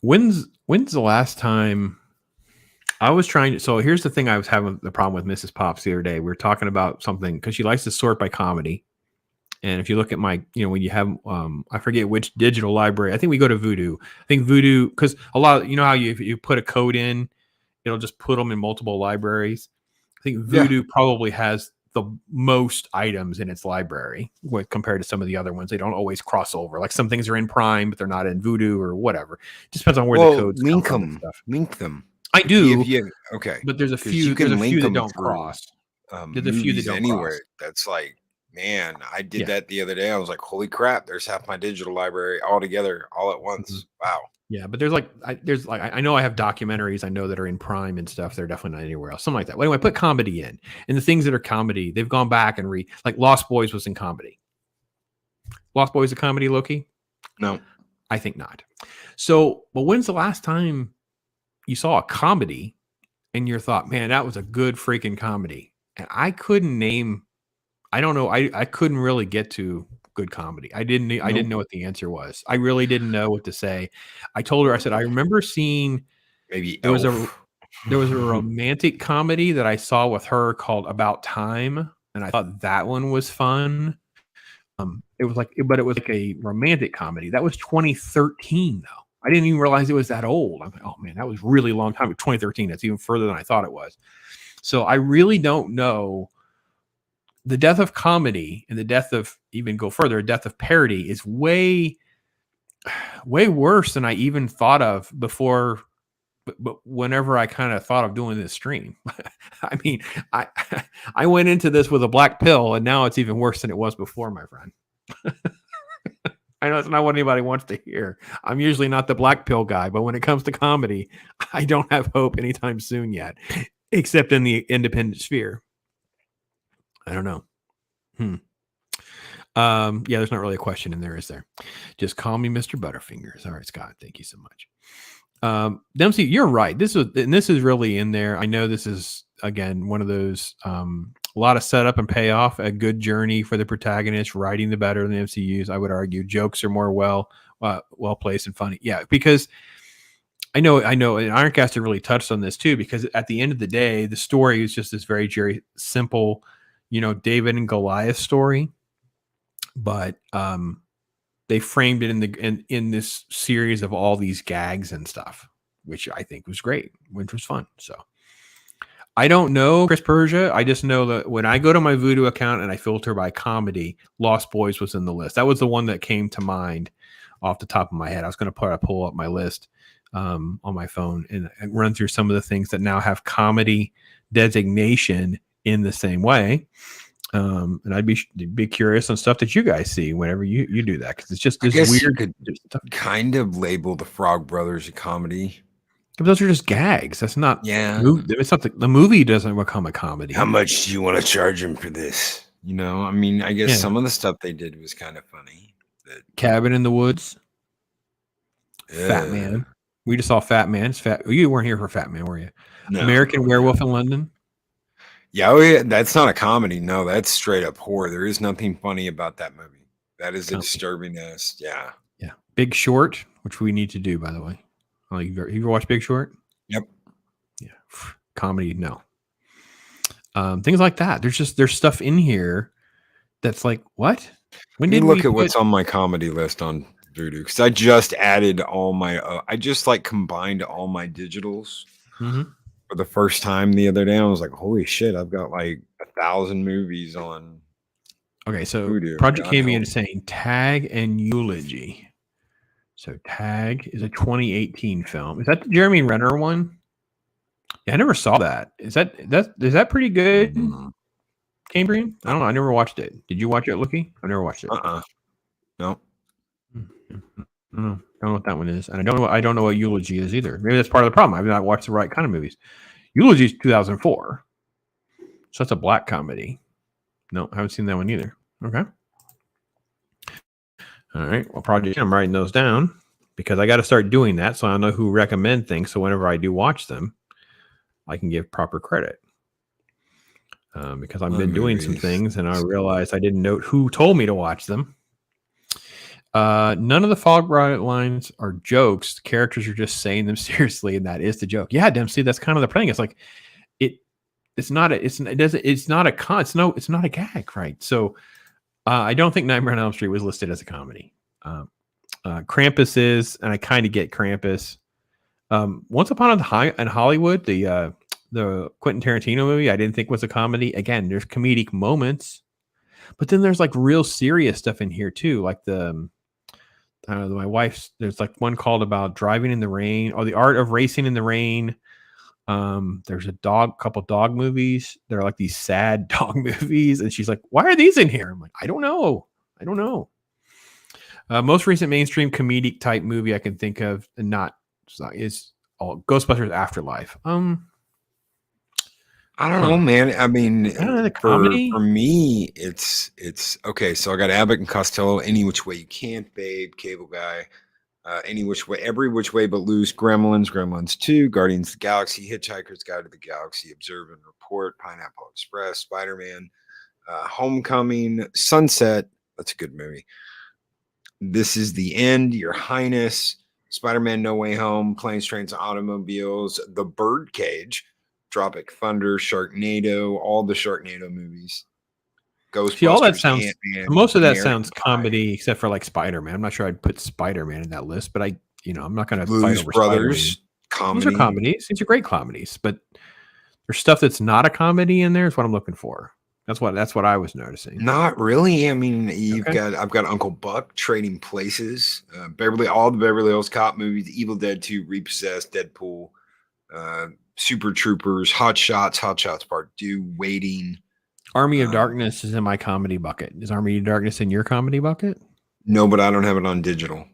When's the last time I was trying to? So here's the thing: I was having the problem with Mrs. Pops the other day. We were talking about something because she likes to sort by comedy. And if you look at my, when you have, I forget which digital library. I think we go to Voodoo. I think Voodoo, because a lot of, how if you put a code in, it'll just put them in multiple libraries. I think Voodoo probably has the most items in its library compared to some of the other ones. They don't always cross over. Like some things are in Prime, but they're not in Voodoo or whatever. Just depends on where the codes come from and stuff. Link them. I do. Okay. But there's a few. You can there's a link few that them don't through, cross. There's a few that don't anywhere. cross. That's like, man, I did that the other day. I was like, holy crap! There's half my digital library all together, all at once. Mm-hmm. Wow. Yeah, but I know I have documentaries I know that are in Prime and stuff. They're definitely not anywhere else. Something like that. Well, anyway, I put comedy in, and the things that are comedy, they've gone back and like Lost Boys was in comedy. Lost Boys a comedy, Loki? No, I think not. So, but when's the last time you saw a comedy and you thought, man, that was a good freaking comedy? And I couldn't name. I don't know. I couldn't really get to good comedy. I didn't know what the answer was. I really didn't know what to say. I told her, I said, I remember seeing maybe there was a romantic comedy that I saw with her called About Time, and I thought that one was fun. It was like a romantic comedy. That was 2013 though. I didn't even realize it was that old. I'm like, oh man, that was really long time. 2013. That's even further than I thought it was. So I really don't know. The death of comedy and the death of, even go further, death of parody is way, way worse than I even thought of before. But whenever I kind of thought of doing this stream, I mean, I went into this with a black pill, and now it's even worse than it was before, my friend. I know it's not what anybody wants to hear. I'm usually not the black pill guy, but when it comes to comedy, I don't have hope anytime soon yet, except in the independent sphere. I don't know. Yeah, there's not really a question in there, is there? Just call me Mr. Butterfingers. All right, Scott. Thank you so much. Dempsey, you're right. This is really in there. I know this is, again, one of those, a lot of setup and payoff, a good journey for the protagonist, writing the better than the MCUs. I would argue jokes are more well placed and funny. Yeah, because I know, and Ironcaster really touched on this too, because at the end of the day, the story is just this very simple, David and Goliath story, but they framed it in this series of all these gags and stuff, which I think was great, which was fun. So I don't know Chris Persia. I just know that when I go to my Voodoo account and I filter by comedy, Lost Boys was in the list. That was the one that came to mind off the top of my head. I was going to pull up my list on my phone and run through some of the things that now have comedy designation in the same way. And I'd be curious on stuff that you guys see whenever you do that, because it's just this weird. You could kind of label the Frog Brothers a comedy. But those are just gags. That's not. Yeah, it's not the movie doesn't become a comedy. How much do you want to charge him for this? I mean, I guess some of the stuff they did was kind of funny. Cabin in the Woods. Fat Man. We just saw Fat Man. It's fat. You weren't here for Fat Man, were you? No, American Werewolf in London. Yeah, that's not a comedy. No, that's straight up horror. There is nothing funny about that movie. That is a disturbingness. Yeah. Yeah. Big Short, which we need to do, by the way. You ever watch Big Short? Yep. Yeah. Comedy, no. Things like that. There's stuff in here that's like, what? When did we look at what's on my comedy list on Voodoo? Because I just added all my, I just combined all my digitals. Mm-hmm. For the first time the other day. I was like, holy shit, I've got 1,000 movies on. Okay, so Voodoo. Project Cambion is saying Tag and Eulogy. So Tag is a 2018 film. Is that the Jeremy Renner one? Yeah, I never saw that. Is that pretty good? Mm-hmm. Cambrian? I don't know. I never watched it. Did you watch it, Lookie? I never watched it. No. I don't know what that one is, and I don't know what Eulogy is either. Maybe that's part of the problem. I've not watched the right kind of movies. Eulogy is 2004, so that's a black comedy. No, I haven't seen that one either. Okay. All right. Well, Project, I'm writing those down because I got to start doing that so I know who recommend things. So whenever I do watch them, I can give proper credit. Because I've been doing some things and I realized I didn't note who told me to watch them. None of the fog lines are jokes. The characters are just saying them seriously, and that is the joke. Yeah, Dempsey, that's kind of the thing. It's like it's not a gag, right? So I don't think Nightmare on Elm Street was listed as a comedy. Krampus is, and I kind of get Krampus. Once Upon in Hollywood, the Quentin Tarantino movie, I didn't think was a comedy. Again, there's comedic moments, but then there's like real serious stuff in here too. Like my wife's, there's like one called about driving in the rain or the art of racing in the rain. There's a couple dog movies. They're like these sad dog movies. And she's like, why are these in here? I'm like, I don't know. Most recent mainstream comedic type movie I can think of is Ghostbusters Afterlife. I don't know, man. I mean, the comedy for me, it's okay. So I got Abbott and Costello, Any Which Way You Can't, Babe, Cable Guy, Any Which Way, Every Which Way But Loose, Gremlins, Gremlins 2, Guardians of the Galaxy, Hitchhiker's Guide to the Galaxy, Observe and Report, Pineapple Express, Spider-Man, Homecoming, Sunset. That's a good movie. This Is the End, Your Highness, Spider-Man No Way Home, Planes, Trains, and Automobiles, The Birdcage, Tropic Thunder, Sharknado, all the Sharknado movies. Ghostbusters. See, all that sounds. Ant-Man, Most of that American sounds comedy, except for like Spider-Man. I'm not sure I'd put Spider-Man in that list, but I'm not going to fight Blues over Brothers. Spider-Man. Those are comedies. These are great comedies, but there's stuff that's not a comedy in there. Is what I'm looking for. That's what I was noticing. Not really. I mean, I've got Uncle Buck, Trading Places, all the Beverly Hills Cop movies, Evil Dead 2, Repossessed, Deadpool, Super Troopers, Hot Shots Part 2, Waiting. Army of Darkness is in my comedy bucket. Is Army of Darkness in your comedy bucket? No, but I don't have it on digital.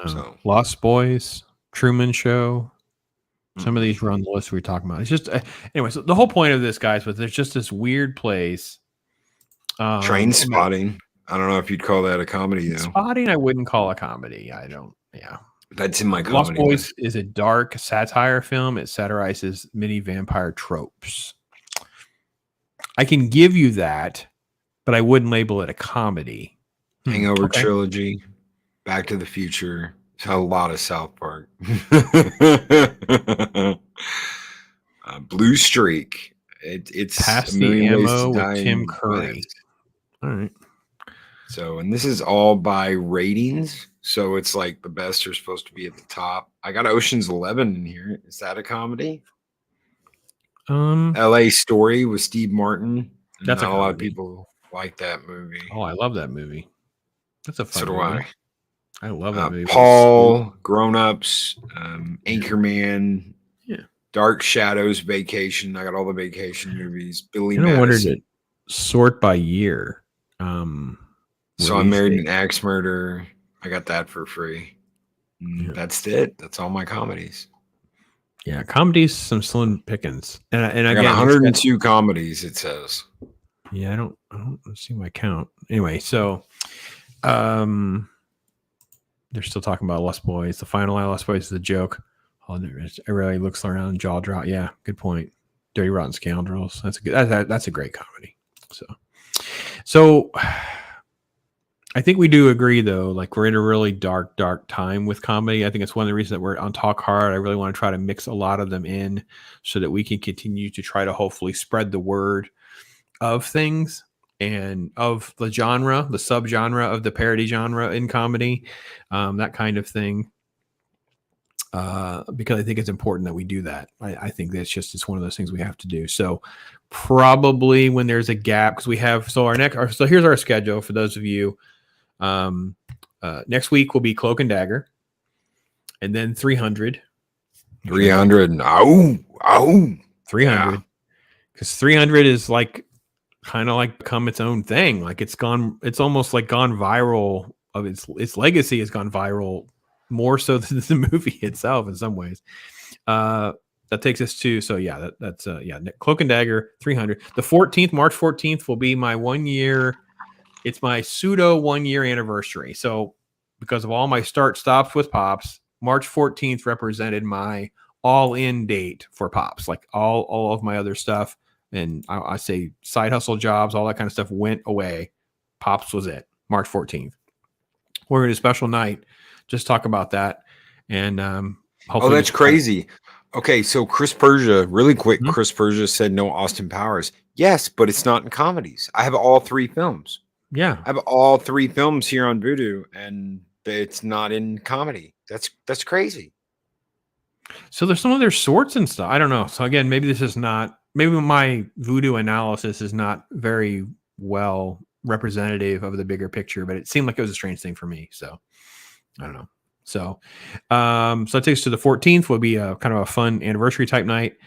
So Lost Boys, Truman Show. Some of these were on the list we were talking about. It's just anyway. So the whole point of this, guys, was there's just this weird place. Train Spotting. I don't know if you'd call that a comedy, though. Spotting, I wouldn't call a comedy. I don't. Yeah. That's in my comedy. Lost Boys is a dark satire film. It satirizes many vampire tropes. I can give you that, but I wouldn't label it a comedy. Hangover Trilogy, Back to the Future, a lot of South Park. Blue Streak. It's Pass the Ammo with Tim Curry. All right. So, and this is all by ratings. So it's like the best are supposed to be at the top. I got Ocean's 11 in here. Is that a comedy? LA Story with Steve Martin. That's a lot of people like that movie. Oh, I love that movie. That's a fun So do movie. I love that movie. Paul, Grown Ups, Anchorman, yeah, Dark Shadows, Vacation. I got all the vacation movies. Billy I wanted Madison. to sort by year. So I Married an Axe Murder. I got that for free. That's it. That's all my comedies. Yeah, comedies, some slim pickings. And I got 102 comedies, it says. Yeah, I don't see my count. Anyway, so they're still talking about Lost Boys. The final line of Lost Boys is a joke. Everybody looks around, jaw drop. Yeah, good point. Dirty Rotten Scoundrels. That's a good. That's a great comedy. So I think we do agree, though. Like, we're in a really dark time with comedy. I think it's one of the reasons that we're on Talk Hard. I really want to try to mix a lot of them in so that we can continue to try to hopefully spread the word of things and of the genre, the subgenre of the parody genre in comedy, that kind of thing. Because I think it's important that we do that. I think it's one of those things we have to do. So probably when there's a gap, because we have, so here's our schedule for those of you. Next week will be Cloak and Dagger, and then 300. 300. 300. Because 300 is like kind of like become its own thing. Like it's almost like gone viral. Of its legacy has gone viral more so than the movie itself in some ways. That takes us to, so yeah, that's Cloak and Dagger 300. The 14th, March 14th will be my 1 year. It's my pseudo 1 year anniversary. So because of all my start stops with Pops, March 14th represented my all-in date for Pops. Like all of my other stuff, and I say side hustle jobs, all that kind of stuff went away. Pops was it. March 14th. We're going to do a special night. Just talk about that. And hopefully. Oh, that's crazy. Okay, so Chris Persia, really quick. Chris Persia said no Austin Powers. Yes, but it's not in comedies. I have all 3 films. Yeah, I have all 3 films here on Vudu, and it's not in comedy. That's crazy. So there's some other sorts and stuff. I don't know. So again, maybe this is not. Maybe my Vudu analysis is not very well representative of the bigger picture, but it seemed like it was a strange thing for me. So I don't know. So that takes us to the 14th. Will be a kind of a fun anniversary type night.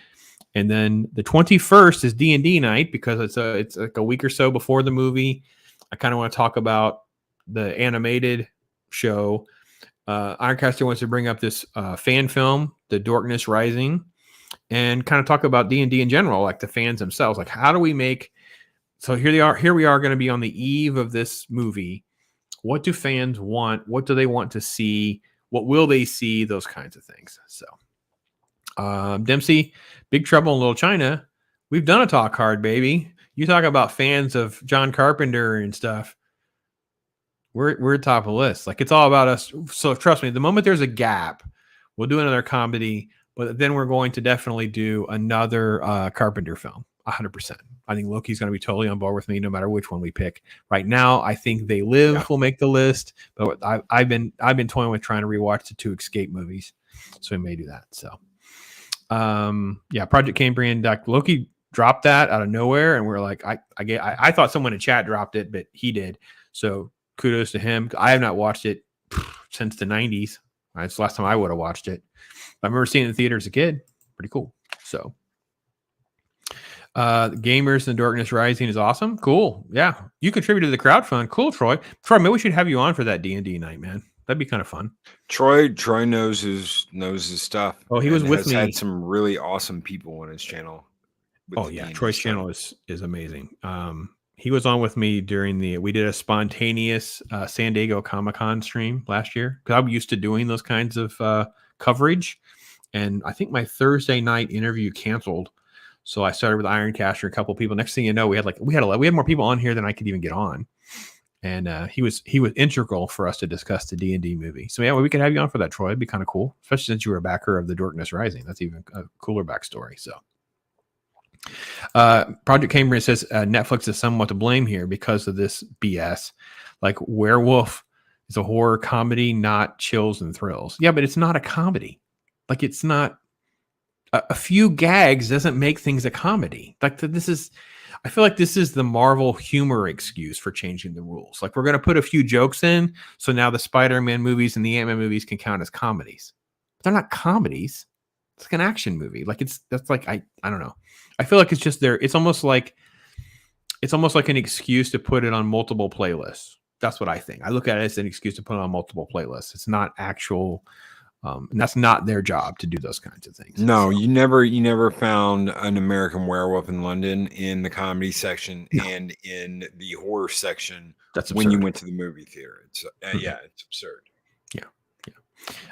And then the 21st is D&D night because it's like a week or so before the movie. I kind of want to talk about the animated show. Ironcaster wants to bring up this fan film, The Darkness Rising, and kind of talk about D&D in general, like the fans themselves. Like, how do we make... So here we are going to be on the eve of this movie. What do fans want? What do they want to see? What will they see? Those kinds of things. So, Dempsey, Big Trouble in Little China. We've done a talk hard, baby. You talk about fans of John Carpenter and stuff. We're top of the list. Like, it's all about us. So trust me, the moment there's a gap, we'll do another comedy, but then we're going to definitely do another Carpenter film. 100%. I think Loki's going to be totally on board with me no matter which one we pick. Right now, I think They Live will make the list, but I've been toying with trying to rewatch the 2 Escape movies, so we may do that. So, Project Cambrian, Loki dropped that out of nowhere, and we're like, I thought someone in chat dropped it, but he did. So kudos to him. I have not watched it since the 90s. It's the last time I would have watched it. I remember seeing it in the theater as a kid. Pretty cool. So. Gamers in the Darkness Rising is awesome. Cool. Yeah. You contributed to the crowdfund. Cool, Troy. Troy, maybe we should have you on for that D&D night, man. That'd be kind of fun. Troy knows his stuff. Oh, he was with me. Had some really awesome people on his channel. Oh yeah. Troy's channel is amazing. He was on with me we did a spontaneous San Diego Comic-Con stream last year because I'm used to doing those kinds of coverage. And I think my Thursday night interview canceled. So I started with Ironcaster, a couple of people. Next thing you know, we had more people on here than I could even get on, and he was integral for us to discuss the D&D movie. So yeah, we could have you on for that, Troy. It'd be kind of cool, especially since you were a backer of The Darkness Rising. That's even a cooler backstory. So, Project Cambrian says Netflix is somewhat to blame here because of this BS. Like, Werewolf is a horror comedy, not chills and thrills. Yeah, but it's not a comedy. Like, it's not. A few gags doesn't make things a comedy. Like, I feel like this is the Marvel humor excuse for changing the rules. Like, we're going to put a few jokes in, so now the Spider-Man movies and the Ant-Man movies can count as comedies. But they're not comedies. It's like an action movie. Like, I don't know. I feel like it's just there. It's almost like an excuse to put it on multiple playlists. That's what I think. I look at it as an excuse to put it on multiple playlists. It's not actual. And that's not their job to do those kinds of things. No, so. You never found an American Werewolf in London in the comedy section and in the horror section. That's when you went to the movie theater. It's it's absurd. Yeah.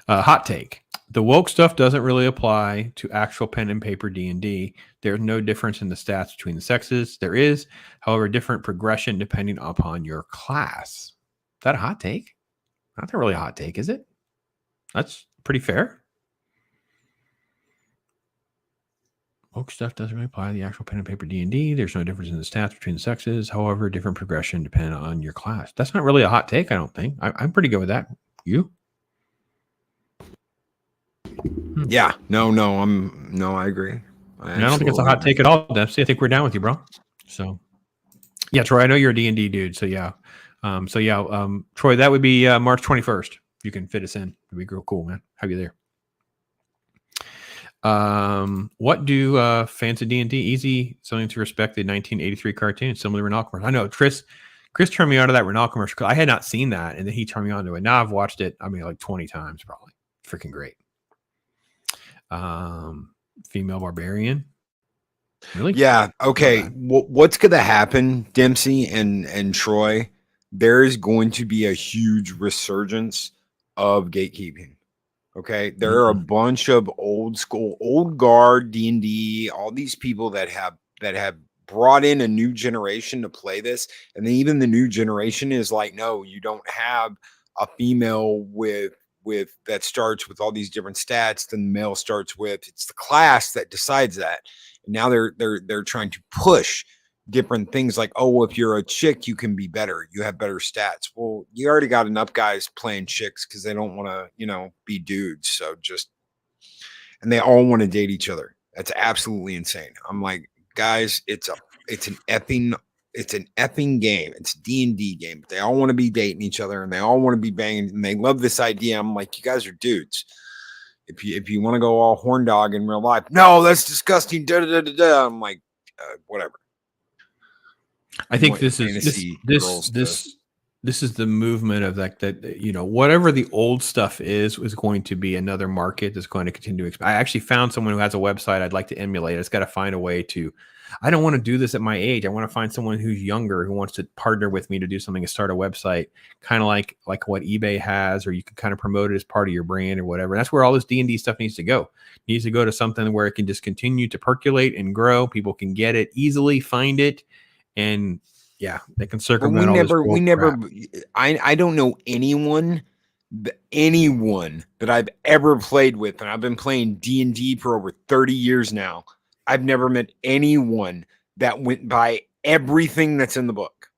Hot take: the woke stuff doesn't really apply to actual pen and paper D&D. There's no difference in the stats between the sexes. There is, however, different progression depending upon your class. Is that a hot take? Not really a hot take, is it? That's pretty fair. Woke stuff doesn't really apply to the actual pen and paper D&D. There's no difference in the stats between the sexes. However, different progression depending on your class. That's not really a hot take, I don't think. I'm pretty good with that. You? Yeah. No, I agree. I don't think it's a hot take at all, Dempsey. I think we're down with you, bro. So, yeah, Troy, I know you're a D&D dude. So, yeah. Troy, that would be March 21st. You can fit us in. It'd be real cool, man. Have you there? What do fans of D&D easy something to respect the 1983 cartoon? It's similar to Renault commercial. I know Chris turned me on to that Renault commercial because I had not seen that, and then he turned me on to it. Now I've watched it. I mean, like 20 times probably. Freaking great. Female barbarian. Really? Yeah. Okay. What's gonna happen, Dempsey and Troy? There is going to be a huge resurgence of gatekeeping. Okay, there are a bunch of old school, old guard D&D, all these people that have brought in a new generation to play this, and then even the new generation is like, no, you don't have a female with that starts with all these different stats than the male starts with. It's the class that decides that. And now they're trying to push different things like, oh, if you're a chick, you can be better. You have better stats. Well, you already got enough guys playing chicks because they don't want to, be dudes. So and they all want to date each other. That's absolutely insane. I'm like, guys, it's an effing game. It's a D&D game. But they all want to be dating each other and they all want to be banging and they love this idea. I'm like, you guys are dudes. If you want to go all horn dog in real life, no, that's disgusting. Da, da, da, da, da. I'm like, whatever. I think this is the movement of that whatever the old stuff is going to be another market that's going to continue to expand. I actually found someone who has a website I'd like to emulate. It's got to find a way to. I don't want to do this at my age. I want to find someone who's younger who wants to partner with me to do something and start a website, kind of like what eBay has, or you can kind of promote it as part of your brand or whatever. And that's where all this D&D stuff needs to go. It needs to go to something where it can just continue to percolate and grow. People can get it easily, find it. And yeah, they can circumvent I don't know anyone that I've ever played with, and I've been playing D&D for over 30 years now. I've never met anyone that went by everything that's in the book.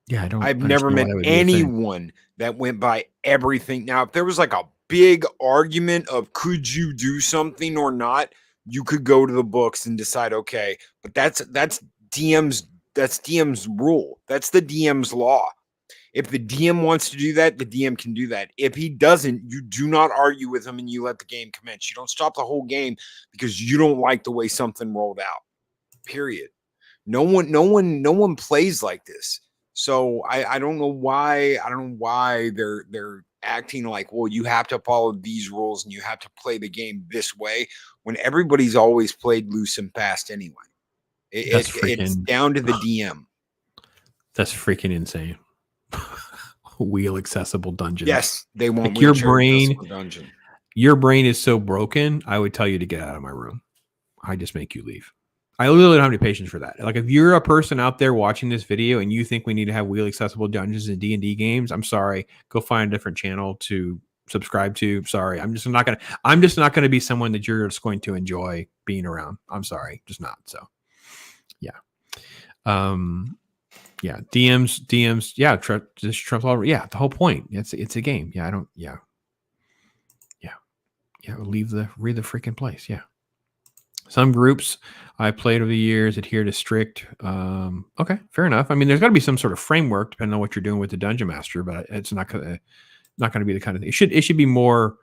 Yeah, I've never met anyone that went by everything. Now, if there was like a big argument of could you do something or not, you could go to the books and decide, okay, but that's DM's rule. That's the DM's law. If the DM wants to do that, the DM can do that. If he doesn't, you do not argue with him and you let the game commence. You don't stop the whole game because you don't like the way something rolled out. Period. No one plays like this. So I don't know why. I don't know why they're acting like, well, you have to follow these rules and you have to play the game this way when everybody's always played loose and fast anyway. It's down to the DM. That's freaking insane. Wheel accessible dungeons. Yes, they want your brain. Your brain is so broken. I would tell you to get out of my room. I just make you leave. I literally don't have any patience for that. Like if you're a person out there watching this video and you think we need to have wheel accessible dungeons in D&D games, I'm sorry. Go find a different channel to subscribe to. Sorry, I'm just not gonna be someone that you're just going to enjoy being around. I'm sorry, just not. So, yeah. Yeah, DMs, yeah, just trumps all. Yeah, the whole point. It's a game. Yeah, leave the freaking place. Yeah. Some groups I played over the years adhere to strict. Okay, fair enough. I mean, there's got to be some sort of framework depending on what you're doing with the dungeon master, but it's not gonna be the kind of thing. It should be more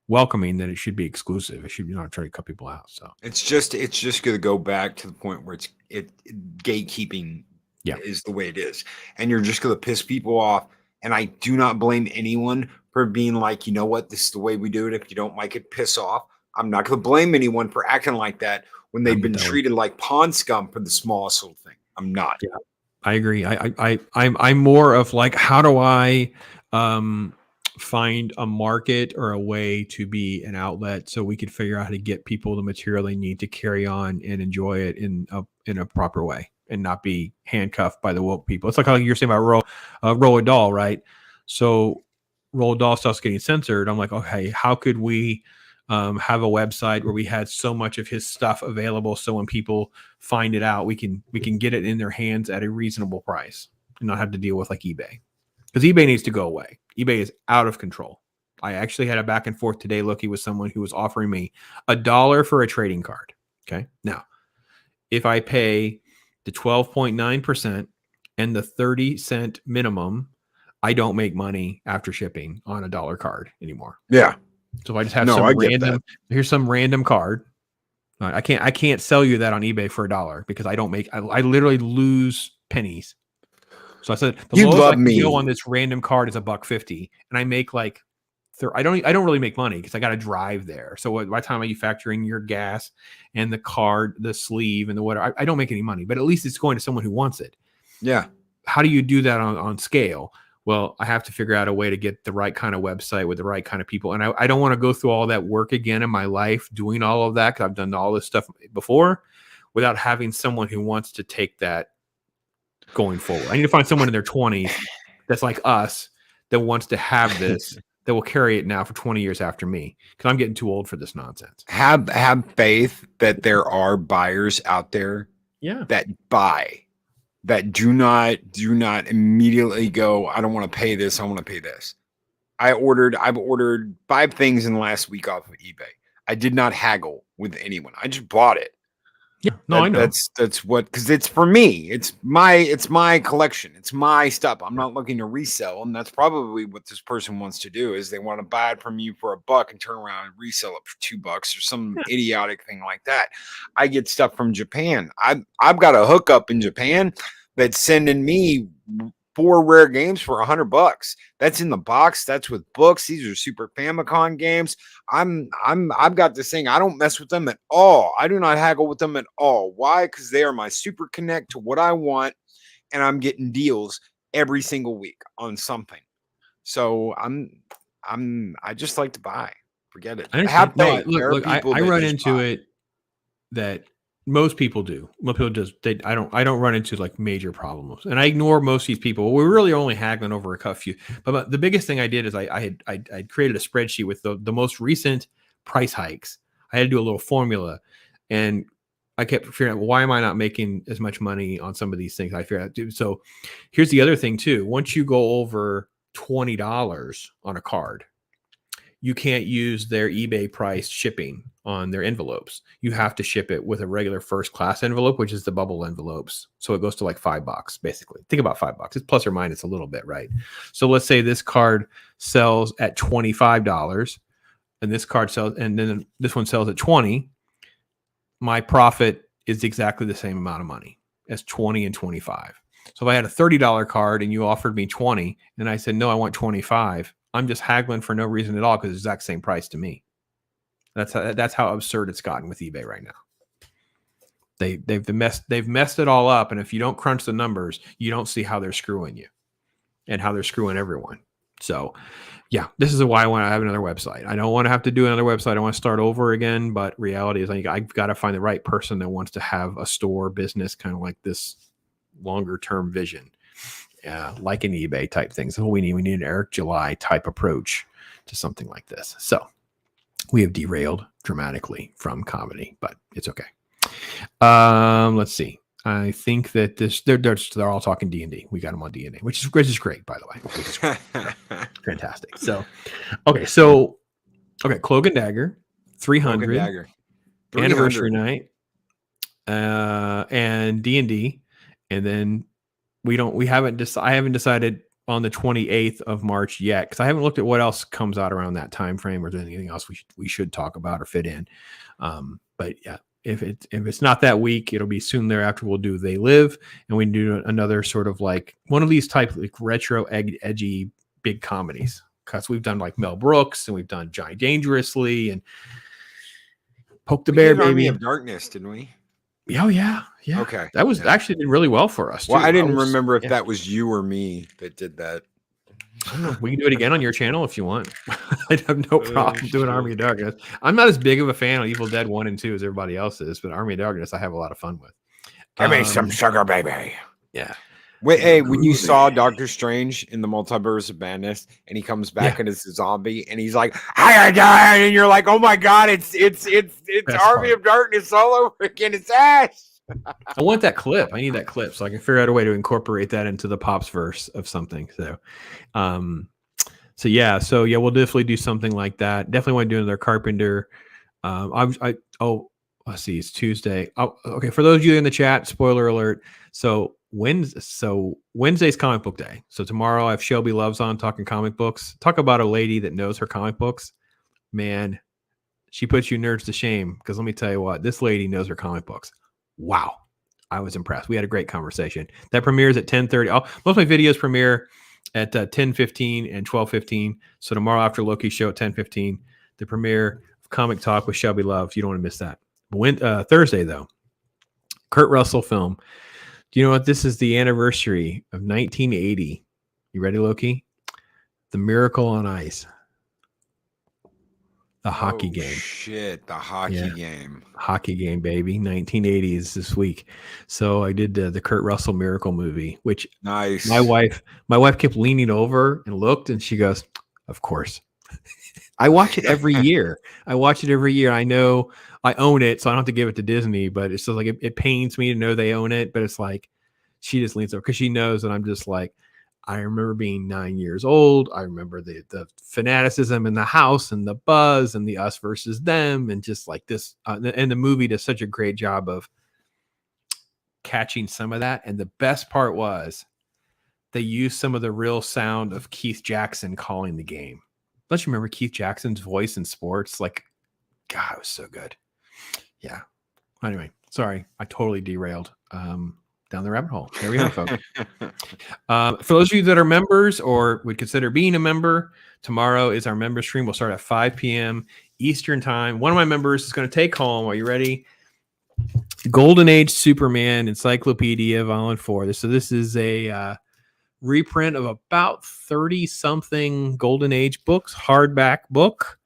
welcoming than it should be exclusive. It should be not trying to cut people out. So it's just going to go back to the point where it's gatekeeping. Yeah, is the way it is. And you're just going to piss people off. And I do not blame anyone for being like, you know what, this is the way we do it. If you don't like it, piss off. I'm not going to blame anyone for acting like that when they've been treated like pond scum for the smallest little thing. I'm not. Yeah, I agree. I'm more of like, how do I find a market or a way to be an outlet so we could figure out how to get people the material they need to carry on and enjoy it in a proper way and not be handcuffed by the woke people. It's like how you're saying about Roald Dahl, right? So Roald Dahl stuff's getting censored. I'm like, okay, how could we have a website where we had so much of his stuff available so when people find it out, we can get it in their hands at a reasonable price and not have to deal with like eBay. Because eBay needs to go away. eBay is out of control. I actually had a back and forth today, LOKI, with someone who was offering me $1 for a trading card. Okay. Now, if I pay the 12.9% and the 30-cent minimum, I don't make money after shipping on $1 card anymore. Yeah. So if I just have here's some random card. I can't sell you that on eBay for $1 because I don't make. I literally lose pennies. So I said the lowest I can go on this random card is $1.50, and I make like. I don't really make money because I got to drive there. So by the time you factor in your gas and the card, the sleeve, and the whatever, I don't make any money. But at least it's going to someone who wants it. Yeah. How do you do that on scale? Well, I have to figure out a way to get the right kind of website with the right kind of people. And I don't want to go through all that work again in my life doing all of that, because I've done all this stuff before without having someone who wants to take that going forward. I need to find someone in their 20s that's like us that wants to have this, that will carry it now for 20 years after me, because I'm getting too old for this nonsense. Have faith that there are buyers out there that buy. That do not immediately go, I don't want to pay this, I want to pay this. I've ordered 5 things in the last week off of eBay. I did not haggle with anyone. I just bought it. Yeah, no, I know. That's what, because it's for me. It's my collection. It's my stuff. I'm not looking to resell, and that's probably what this person wants to do. Is they want to buy it from you for $1 and turn around and resell it for $2 or some idiotic thing like that. I get stuff from Japan. I've got a hookup in Japan that's sending me 4 rare games for $100. That's in the box. That's with books. These are Super Famicom games. I've got this thing. I don't mess with them at all. I do not haggle with them at all. Why? Because they are my super connect to what I want, and I'm getting deals every single week on something. So I just like to buy. Forget it. Look, I run into it that most people do. Most people just I don't run into like major problems, and I ignore most of these people. We're really only haggling over a few. But the biggest thing I did is I created a spreadsheet with the most recent price hikes. I had to do a little formula, and I kept figuring out, why am I not making as much money on some of these things? I figured out, dude. So here's the other thing too. Once you go over $20 on a card, you can't use their eBay price shipping on their envelopes. You have to ship it with a regular first class envelope, which is the bubble envelopes. So it goes to like $5, basically. Think about $5. It's plus or minus a little bit, right? So let's say this card sells at $25, and this card sells, and then this one sells at $20. My profit is exactly the same amount of money as $20 and $25. So if I had a $30 card and you offered me $20, and I said, no, I want $25, I'm just haggling for no reason at all, because it's the exact same price to me. That's how absurd it's gotten with eBay right now. They've messed it all up, and if you don't crunch the numbers, you don't see how they're screwing you and how they're screwing everyone. So, yeah, this is why I want to have another website. I don't want to have to do another website. I want to start over again, but reality is I've got to find the right person that wants to have a store business, kind of like this longer term vision. Like an eBay type thing. So we need an Eric July type approach to something like this. So we have derailed dramatically from comedy, but it's okay. Let's see. I think that they're all talking D&D. We got them on D&D, which is great, by the way. Which is fantastic. So, okay. Cloak and Dagger, 300, anniversary night, and D&D, and then I haven't decided on the 28th of March yet, because I haven't looked at what else comes out around that time frame, or is there anything else we should talk about or fit in. But yeah, if it's not that week, it'll be soon thereafter. We'll do They Live, and we can do another sort of like one of these type like retro edgy big comedies, because we've done like Mel Brooks, and we've done Johnny Dangerously, and Poke the Bear, baby. Army of Darkness, didn't we? Oh yeah. Okay. That was actually did really well for us. Well, too. I didn't remember if that was you or me that did that. I don't know. We can do it again on your channel if you want. I have no problem doing Army of Darkness. I'm not as big of a fan of Evil Dead 1 and 2 as everybody else is, but Army of Darkness I have a lot of fun with. Give me some sugar, baby. Yeah. Wait, hey, when you saw Doctor Strange in the Multiverse of Madness, and he comes back and it's a zombie, and he's like, "I died," and you're like, "Oh my god, it's Army of Darkness all over again. It's Ash." I want that clip. I need that clip so I can figure out a way to incorporate that into the Pops verse of something. So we'll definitely do something like that. Definitely want to do another Carpenter. Let's see, it's Tuesday. Oh, okay. For those of you in the chat, spoiler alert. So Wednesday's comic book day. So tomorrow I have Shelby Loves on talking comic books. Talk about a lady that knows her comic books. Man, she puts you nerds to shame, because let me tell you what, this lady knows her comic books. Wow. I was impressed. We had a great conversation. That premieres at 10:30. Most of my videos premiere at 10:15 and 12:15. So tomorrow after Loki show at 10:15, the premiere of Comic Talk with Shelby Love. You don't want to miss that. Thursday, though, Kurt Russell film. Do you know what? This is the anniversary of 1980 You ready, Loki? The Miracle on Ice. The hockey game. Shit, the hockey game. Hockey game, baby. 1980s this week. So I did the Kurt Russell Miracle movie, which nice. My wife kept leaning over and looked, and she goes, "Of course." I watch it every year. I know I own it, so I don't have to give it to Disney, but it's just like it pains me to know they own it. But it's like she just leans over because she knows that I'm just like, I remember being 9 years old. I remember the fanaticism in the house and the buzz and the us versus them and just like this. And the movie does such a great job of catching some of that. And the best part was they used some of the real sound of Keith Jackson calling the game. Don't you remember Keith Jackson's voice in sports? Like, God, it was so good. Yeah. Anyway, sorry, I totally derailed. Down the rabbit hole. There we go, folks. For those of you that are members or would consider being a member, tomorrow is our member stream. We'll start at 5 p.m. Eastern time. One of my members is going to take home. Are you ready? Golden Age Superman Encyclopedia Volume 4. So this is a reprint of about 30-something Golden Age books, hardback book.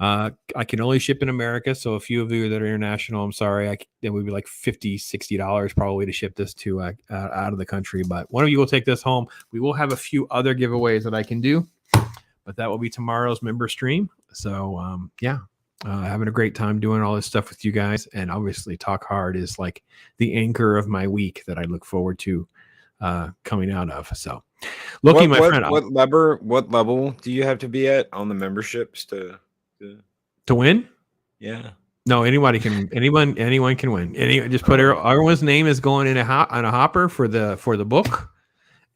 I can only ship in America, so a few of you that are international, I'm sorry. It would be like $50, $60 probably to ship this to out of the country. But one of you will take this home. We will have a few other giveaways that I can do, but that will be tomorrow's member stream. So having a great time doing all this stuff with you guys, and obviously Talk Hard is like the anchor of my week that I look forward to coming out of. So, Loki, my friend, what level do you have to be at on the memberships to win? Yeah. No, anyone can win. Just put everyone's name is going in on a hopper for the book,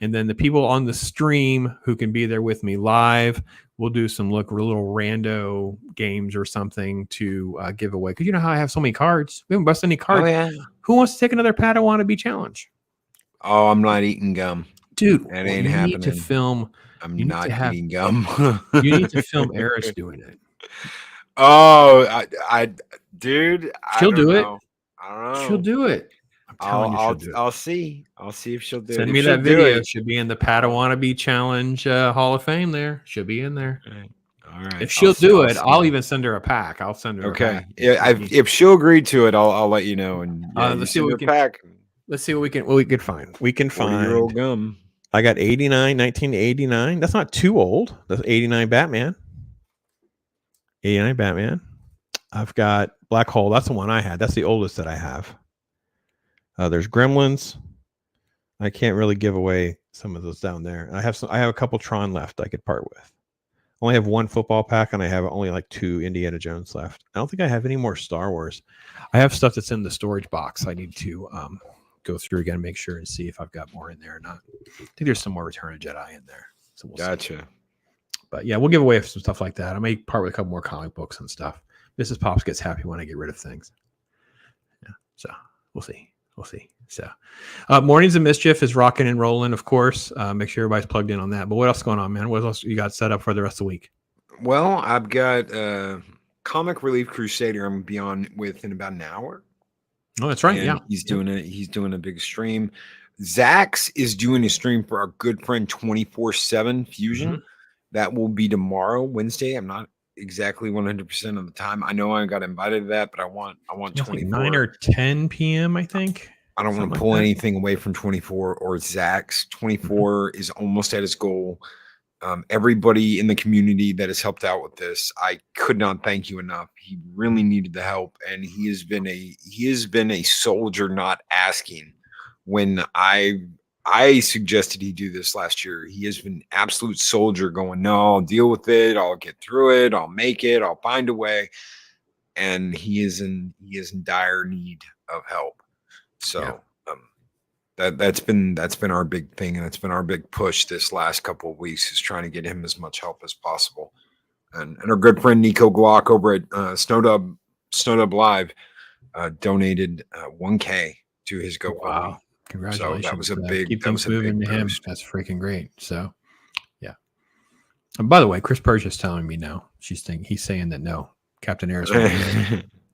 and then the people on the stream who can be there with me live, we'll do some little rando games or something to give away. Because you know how I have so many cards. We haven't busted any cards. Oh, yeah. Who wants to take another Padawan to be challenge? Oh, I'm not eating gum, dude. That ain't happening. Need to film. I'm not eating gum. You need to film Eris doing it. Oh, dude, she'll do it. I don't know. She'll do it. I'm telling you, she'll do it. I'll see. I'll see if she'll do it. Send me that video. She'll be in the Padawannabe Challenge Hall of Fame. There, she'll be in there. All right. If she'll do it, I'll even send her a pack. I'll send her. Okay. If she'll agree to it, I'll let you know. And let's see what we can pack. Let's see what we can find. We can find 40-year-old gum. I got 1989. That's not too old. That's 89 Batman. 89 Batman. I've got Black Hole. That's the one I had. That's the oldest that I have. There's Gremlins. I can't really give away some of those down there. I have a couple Tron left I could part with. I only have one football pack, and I have only like 2 Indiana Jones left. I don't think I have any more Star Wars. I have stuff that's in the storage box. I need to go through again and make sure and see if I've got more in there or not. I think there's some more Return of Jedi in there. So we'll gotcha. See. But yeah, we'll give away some stuff like that. I may part with a couple more comic books and stuff. Mrs. Pops gets happy when I get rid of things. Yeah, so we'll see. So, Mornings of Mischief is rocking and rolling, of course. Make sure everybody's plugged in on that. But what else is going on, man? What else you got set up for the rest of the week? Well, I've got Comic Relief Crusader. I'm be on with in about an hour. Oh, that's right. And yeah, he's doing a big stream. Zach's is doing a stream for our good friend 24/7 Fusion. Mm-hmm. That will be tomorrow, Wednesday. I'm not exactly 100% of the time. I know I got invited to that, but I want 24. 9 or 10 p.m. I think. I don't want to pull anything away from 24 or Zach's. 24 is almost at his goal. Everybody in the community that has helped out with this, I could not thank you enough. He really needed the help, and he has been a soldier not asking. When I suggested he do this last year, he has been absolute soldier going, no, I'll deal with it. I'll get through it. I'll make it. I'll find a way. And he is in dire need of help. So that's been our big thing. And it's been our big push this last couple of weeks is trying to get him as much help as possible. And our good friend Nico Glock over at Snowdub Live donated $1,000 to his GoFundMe. Wow. Congratulations. So that was a big, keep things moving to him. That's freaking great. So, yeah. And by the way, Chris Persia is telling me no. He's saying that no. Captain Eris.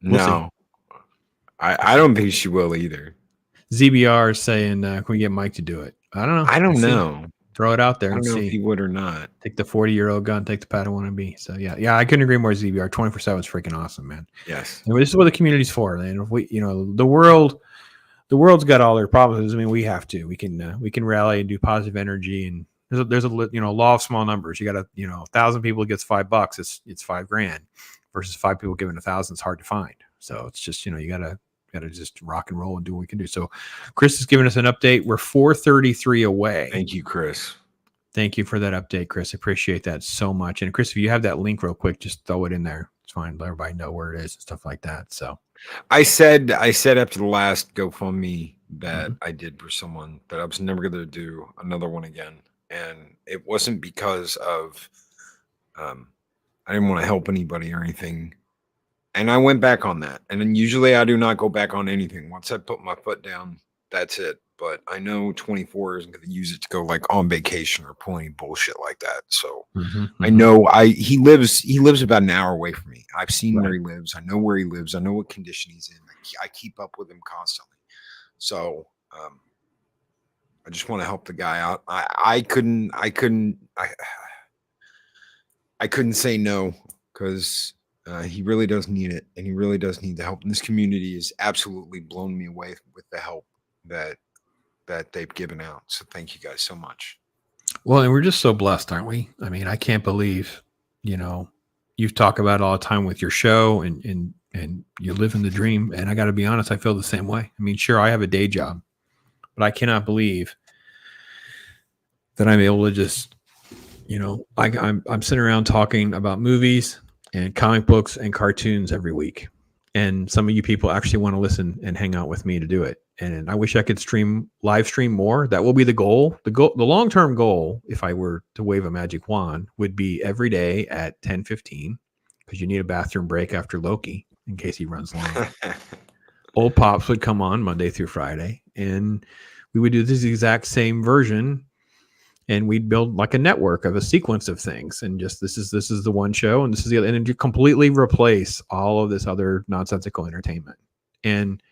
No. I don't think she will either. ZBR is saying, can we get Mike to do it? I don't know. I don't know. Throw it out there I and don't know see. if he would or not. Take the 40-year-old gun, take the Padawan B. So yeah, I couldn't agree more. ZBR 24/7 is freaking awesome, man. Yes, and this is what the community's for. And if we, the world's got all their problems. I mean, we have to. We can rally and do positive energy. And there's a law of small numbers. You got 1,000 people gets $5. It's $5,000 versus 5 people giving 1,000. It's hard to find. So it's just you gotta just rock and roll and do what we can do. So Chris is giving us an update. We're 433 away. Thank you, Chris. Thank you for that update, Chris. Appreciate that so much. And Chris, if you have that link real quick, just throw it in there. It's fine. Let everybody know where it is and stuff like that. So I said after the last GoFundMe that I did for someone that I was never going to do another one again. And it wasn't because of I didn't want to help anybody or anything. And I went back on that. And then usually I do not go back on anything. Once I put my foot down, that's it. But I know 24 isn't going to use it to go like on vacation or pull any bullshit like that. So I know he lives about an hour away from me. I've seen where he lives. I know where he lives. I know what condition he's in. I keep up with him constantly. So I just want to help the guy out. I couldn't say no because he really does need it, and he really does need the help. And this community has absolutely blown me away with the help that they've given out. So thank you guys so much. Well, and we're just so blessed, aren't we? I mean, I can't believe, you've talked about it all the time with your show and you live in the dream. And I got to be honest, I feel the same way. I mean, sure, I have a day job, but I cannot believe that I'm able to just, I'm sitting around talking about movies and comic books and cartoons every week. And some of you people actually want to listen and hang out with me to do it. And I wish I could live stream more. That will be the goal. The long-term goal, if I were to wave a magic wand, would be every day at 10:15, because you need a bathroom break after Loki in case he runs long. Old Pops would come on Monday through Friday, and we would do this exact same version, and we'd build like a network of a sequence of things. And just this is the one show, and this is the other, and you completely replace all of this other nonsensical entertainment. And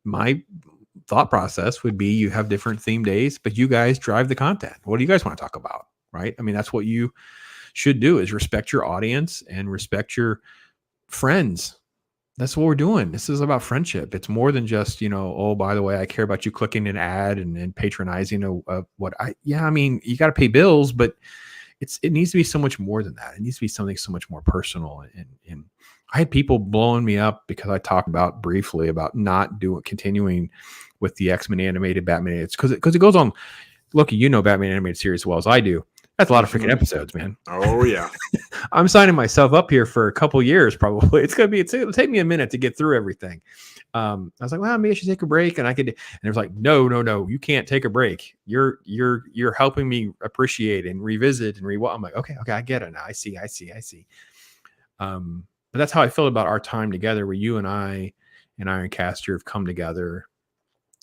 my thought process would be you have different theme days, but you guys drive the content. What do you guys want to talk about? Right? I mean, that's what you should do, is respect your audience and respect your friends. That's what we're doing. This is about friendship. It's more than just, oh, by the way, I care about you clicking an ad and patronizing I mean, you got to pay bills, but it needs to be so much more than that. It needs to be something so much more personal. And I had people blowing me up because I talked briefly about not continuing with the X-Men animated Batman. It's because it goes on. Look, Batman animated series as well as I do. That's a lot of freaking episodes, man. Oh yeah. I'm signing myself up here for a couple years, probably. It'll take me a minute to get through everything. I was like, well, maybe I should take a break, and it was like, no, you can't take a break. You're helping me appreciate and revisit and I'm like, okay, I get it now. I see. But that's how I feel about our time together, where you and I and Ironcaster have come together,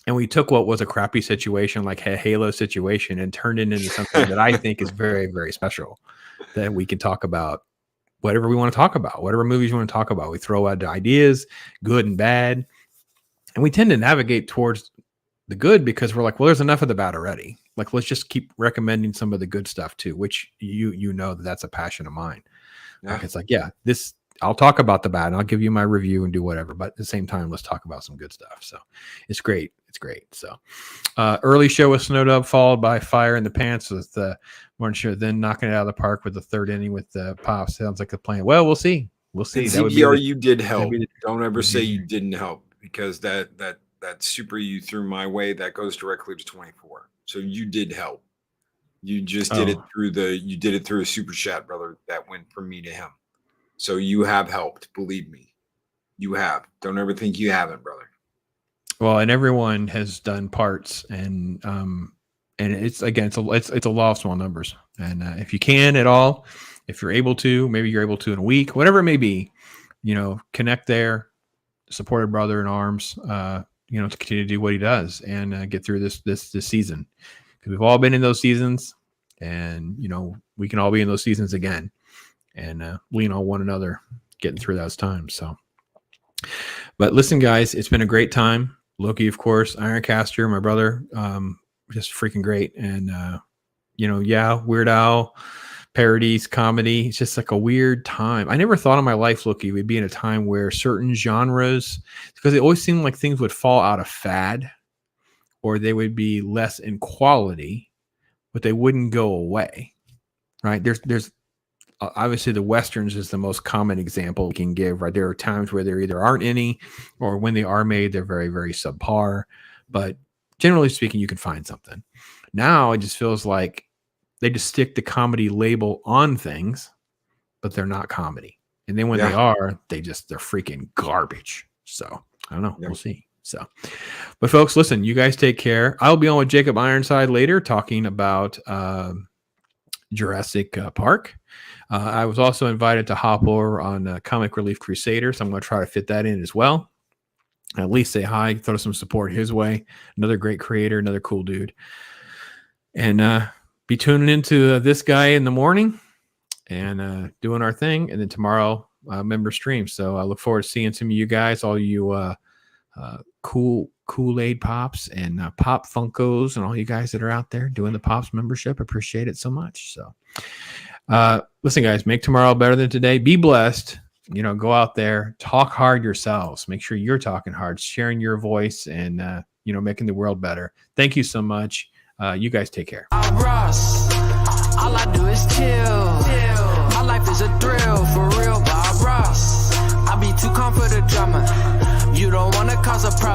and we took what was a crappy situation, like a Halo situation, and turned it into something that I think is very, very special, that we can talk about whatever we want to talk about, whatever movies you want to talk about. We throw out ideas, good and bad, and we tend to navigate towards the good because we're like, well, there's enough of the bad already. Like, let's just keep recommending some of the good stuff too, which that's a passion of mine. Yeah. Like, it's like, I'll talk about the bad and I'll give you my review and do whatever, but at the same time, let's talk about some good stuff. So it's great. So early show with Snow Dub, followed by Fire in the Pants with the morning show, then knocking it out of the park with the third inning with the Pop. Sounds like a plan. Well, we'll see. You did help. Don't ever say you didn't help, because that super you threw my way, that goes directly to 24. So you did help. You just did it through a super chat, brother, that went from me to him. So you have helped, believe me. You have. Don't ever think you haven't, brother. Well, and everyone has done parts, and it's a law of small numbers. And if you can at all, if you're able to, maybe you're able to in a week, whatever it may be, connect there, support a brother in arms, to continue to do what he does and get through this season, because we've all been in those seasons, and we can all be in those seasons again, and lean on one another getting through those times. So, but listen, guys, it's been a great time. Loki, of course, Ironcaster, my brother, just freaking great. And Weird Al, parodies, comedy. It's just like a weird time. I never thought in my life, Loki, we'd be in a time where certain genres, because it always seemed like things would fall out of fad, or they would be less in quality, but they wouldn't go away. Right? There's obviously the Westerns is the most common example we can give, right? There are times where there either aren't any, or when they are made, they're very, very subpar. But generally speaking, you can find something. Now it just feels like they just stick the comedy label on things, but they're not comedy. And then when they are, they're freaking garbage. So I don't know. We'll see. So, but folks, listen, you guys take care. I'll be on with Jacob Ironside later talking about Jurassic Park. I was also invited to hop over on Comic Relief Crusader, so I'm going to try to fit that in as well. At least say hi, throw some support his way. Another great creator, another cool dude. And be tuning into this guy in the morning and doing our thing. And then tomorrow, member stream. So I look forward to seeing some of you guys, all you cool Kool-Aid Pops and Pop Funkos and all you guys that are out there doing the Pops membership. Appreciate it so much. So listen, guys, make tomorrow better than today. Be blessed. Go out there, talk hard yourselves. Make sure you're talking hard, sharing your voice, and making the world better. Thank you so much. You guys take care. I'm Ross. All I do is chill. My life is a thrill, for real, Bob Ross. I be too calm for the drama. You don't wanna cause a problem.